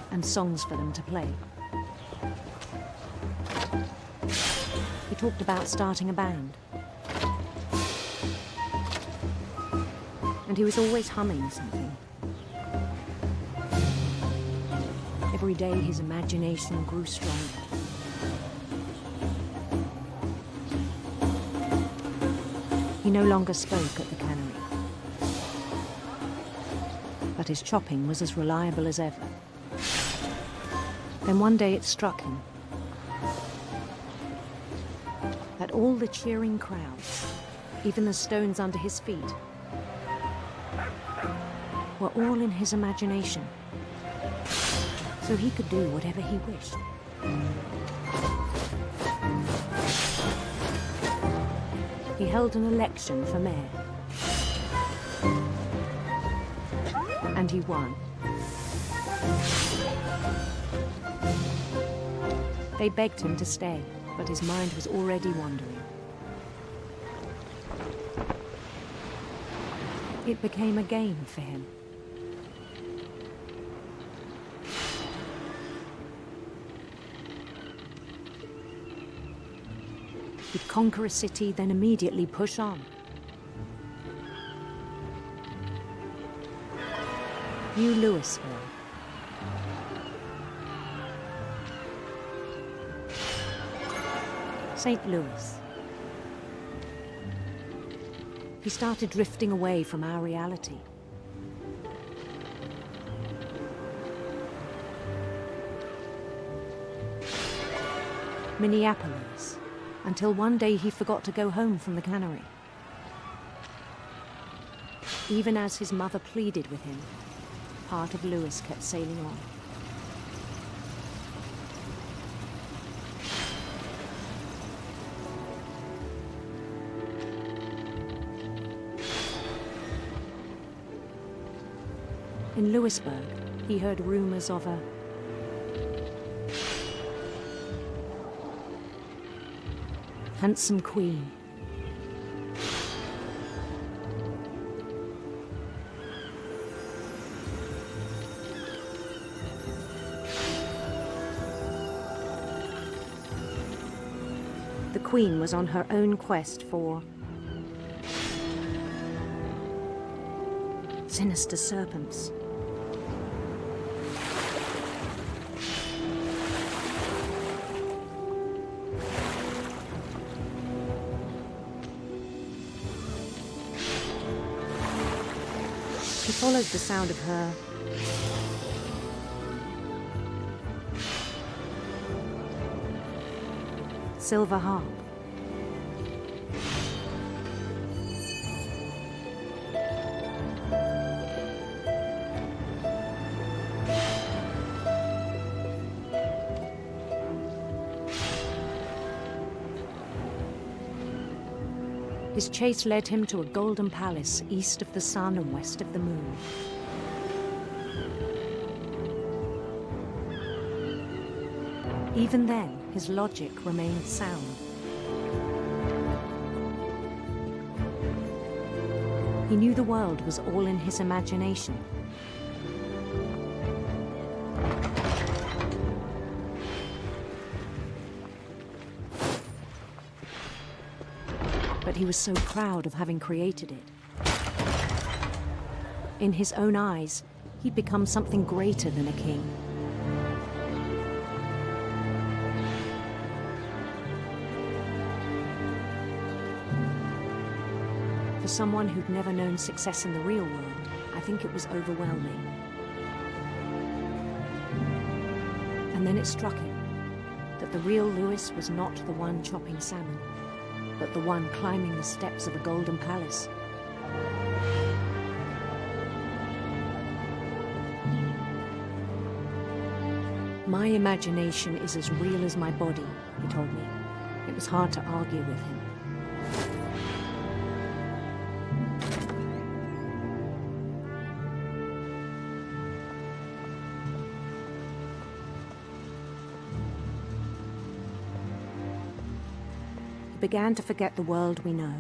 And songs for them to play. He talked about starting a band. And he was always humming something. Every day his imagination grew stronger. He no longer spoke at the cannery. But his chopping was as reliable as ever. Then one day it struck him that all the cheering crowds, even the stones under his feet, were all in his imagination, so he could do whatever he wished. He held an election for mayor, and he won. They begged him to stay, but his mind was already wandering. It became a game for him. He'd conquer a city, then immediately push on. New Louisville. St. Louis. He started drifting away from our reality. Minneapolis, until one day he forgot to go home from the cannery. Even as his mother pleaded with him, part of Lewis kept sailing on. In Lewisburg, he heard rumors of a handsome queen. The queen was on her own quest for sinister serpents. He followed the sound of her silver harp. His chase led him to a golden palace east of the sun and west of the moon. Even then, his logic remained sound. He knew the world was all in his imagination. But he was so proud of having created it. In his own eyes, he'd become something greater than a king. For someone who'd never known success in the real world, I think it was overwhelming. And then it struck him that the real Lewis was not the one chopping salmon, but the one climbing the steps of a golden palace. My imagination is as real as my body, he told me. It was hard to argue with him. He began to forget the world we know.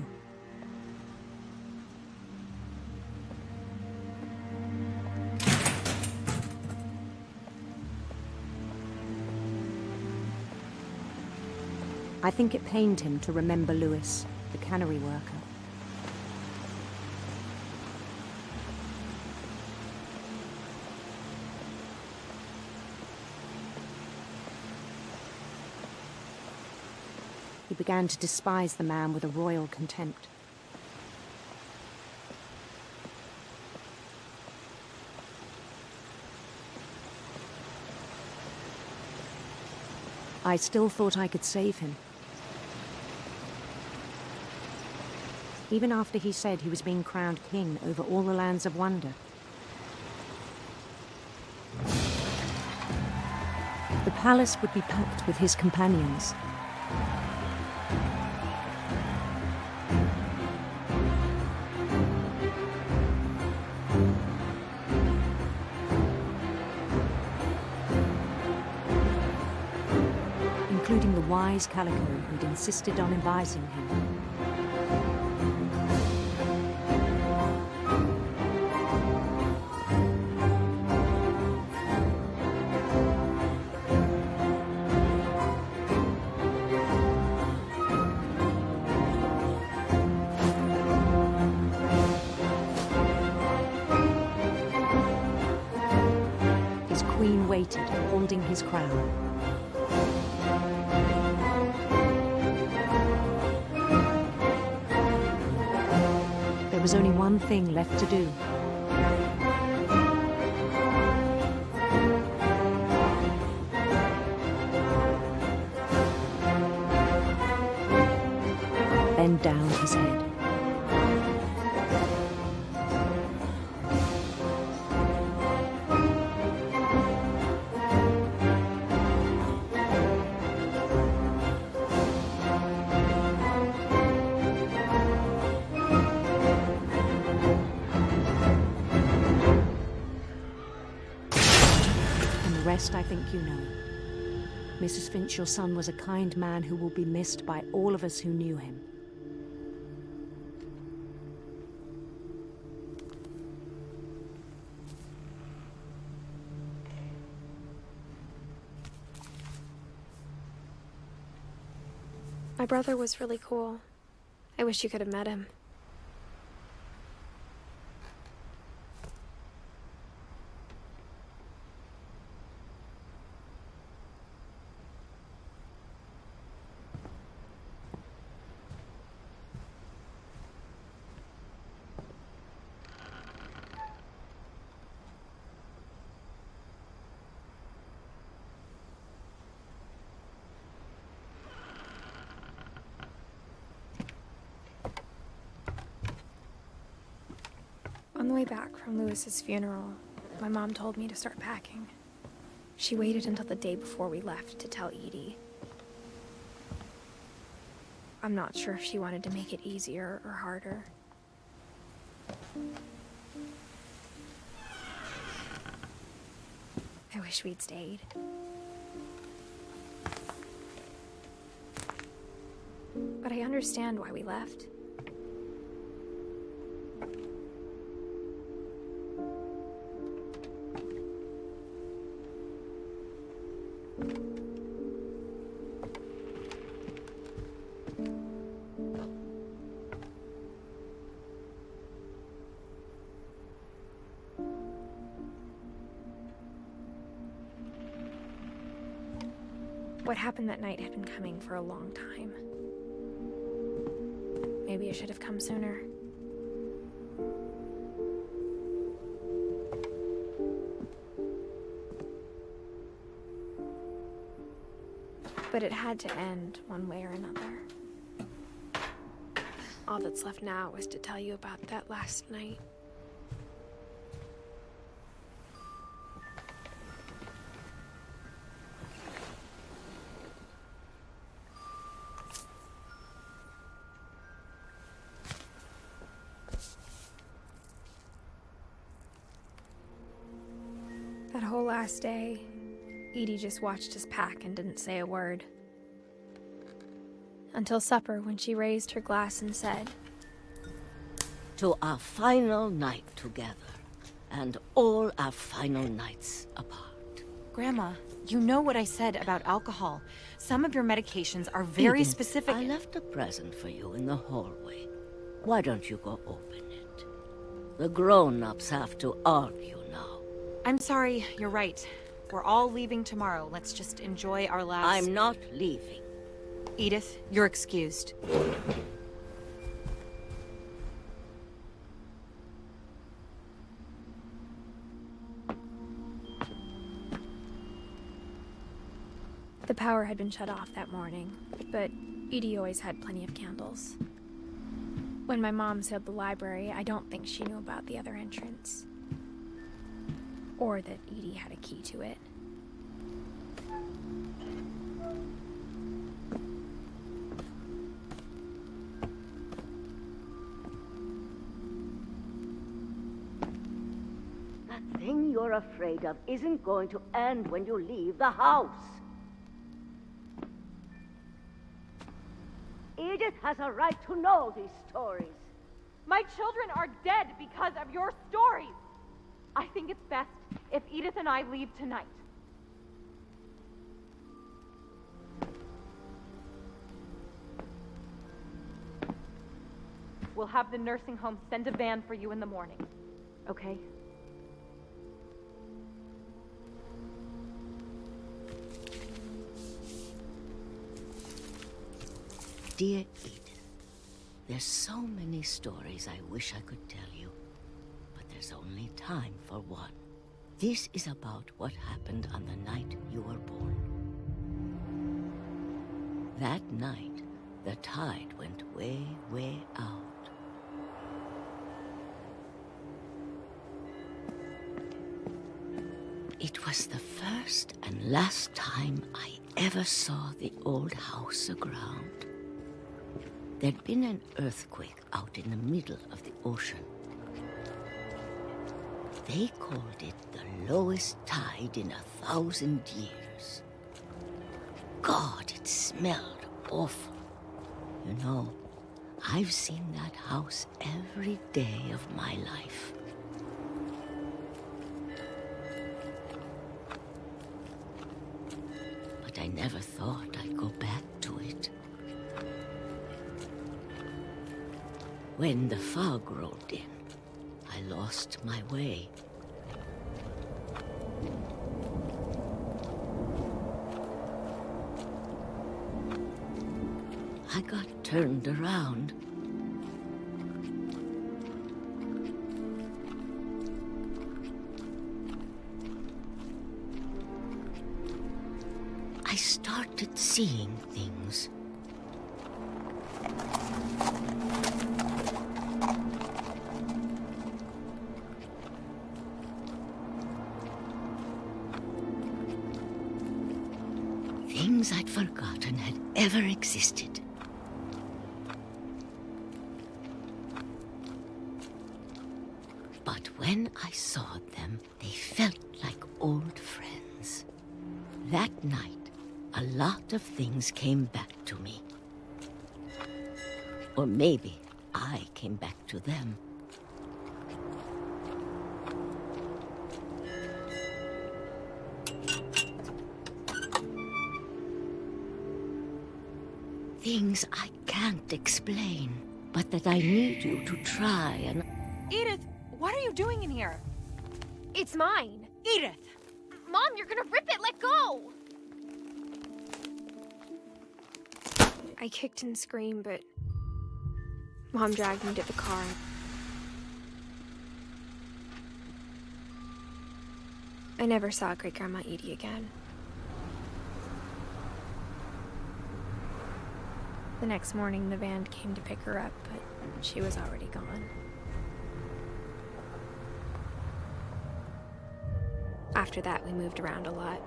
I think it pained him to remember Lewis, the cannery worker. He began to despise the man with a royal contempt. I still thought I could save him. Even after he said he was being crowned king over all the lands of wonder. The palace would be packed with his companions. Including the wise Calico who'd insisted on advising him. His queen waited, holding his crown. There was only one thing left to do. Bend down his head. I think you know. Mrs. Finch, your son was a kind man who will be missed by all of us who knew him. My brother was really cool. I wish you could have met him. On the way back from Lewis's funeral, my mom told me to start packing. She waited until the day before we left to tell Edie. I'm not sure if she wanted to make it easier or harder. I wish we'd stayed. But I understand why we left. What happened that night had been coming for a long time. Maybe it should have come sooner. But it had to end one way or another. All that's left now is to tell you about that last night. That whole last day, Edie just watched us pack and didn't say a word. Until supper, when she raised her glass and said, "To our final night together, and all our final nights apart." Grandma, you know what I said about alcohol. Some of your medications are very Edith, specific. I left a present for you in the hallway. Why don't you go open it? The grown-ups have to argue now. I'm sorry, you're right. We're all leaving tomorrow. Let's just enjoy our last... I'm not leaving. Edith, you're excused. The power had been shut off that morning, but Edie always had plenty of candles. When my mom sealed the library, I don't think she knew about the other entrance. Or that Edie had a key to it. That thing you're afraid of isn't going to end when you leave the house. Edith has a right to know these stories. My children are dead because of your stories. I think it's best if Edith and I leave tonight. We'll have the nursing home send a van for you in the morning, okay? Dear Edith, there's so many stories I wish I could tell you, but there's only time for one. This is about what happened on the night you were born. That night, the tide went way, way out. It was the first and last time I ever saw the old house aground. There'd been an earthquake out in the middle of the ocean. They called it the lowest tide in 1,000 years. God, it smelled awful. You know, I've seen that house every day of my life. But I never thought I'd go back to it. When the fog rolled in, I lost my way. I got turned around. I started seeing things. Things I'd forgotten had ever existed. when I saw them, they felt like old friends. That night, a lot of things came back to me. Or maybe I came back to them. Things I can't explain, but that I need you to try and... Edith, what are you doing in here? It's mine. Edith! Mom, you're gonna rip it! Let go! I kicked and screamed, but Mom dragged me to the car. I never saw Great-Grandma Edie again. The next morning, the van came to pick her up, but she was already gone. After that, we moved around a lot.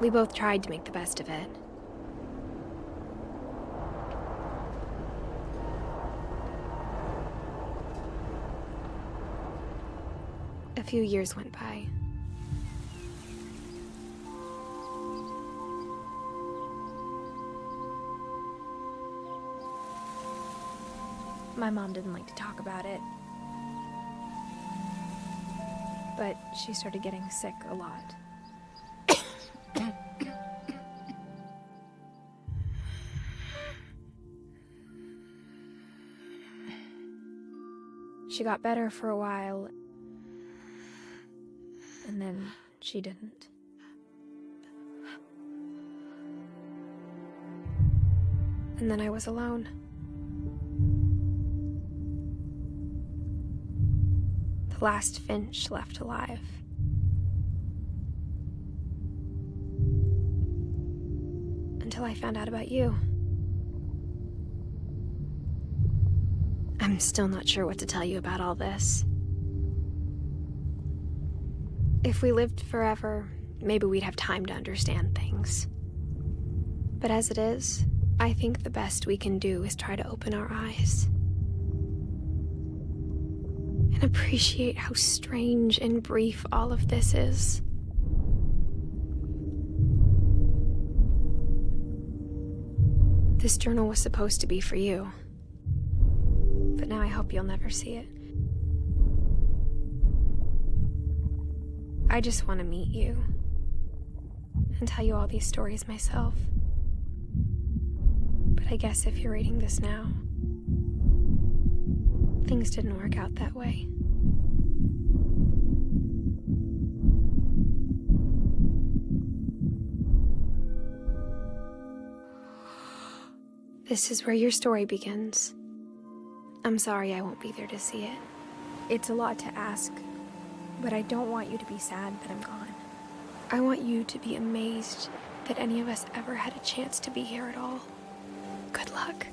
We both tried to make the best of it. A few years went by. My mom didn't like to talk about it, but she started getting sick a lot. She got better for a while, and then she didn't. And then I was alone. The last Finch left alive. Until I found out about you. I'm still not sure what to tell you about all this. If we lived forever, maybe we'd have time to understand things. But as it is, I think the best we can do is try to open our eyes. And appreciate how strange and brief all of this is. This journal was supposed to be for you. But now I hope you'll never see it. I just want to meet you and tell you all these stories myself. But I guess if you're reading this now, things didn't work out that way. This is where your story begins. I'm sorry I won't be there to see it. It's a lot to ask, but I don't want you to be sad that I'm gone. I want you to be amazed that any of us ever had a chance to be here at all. Good luck.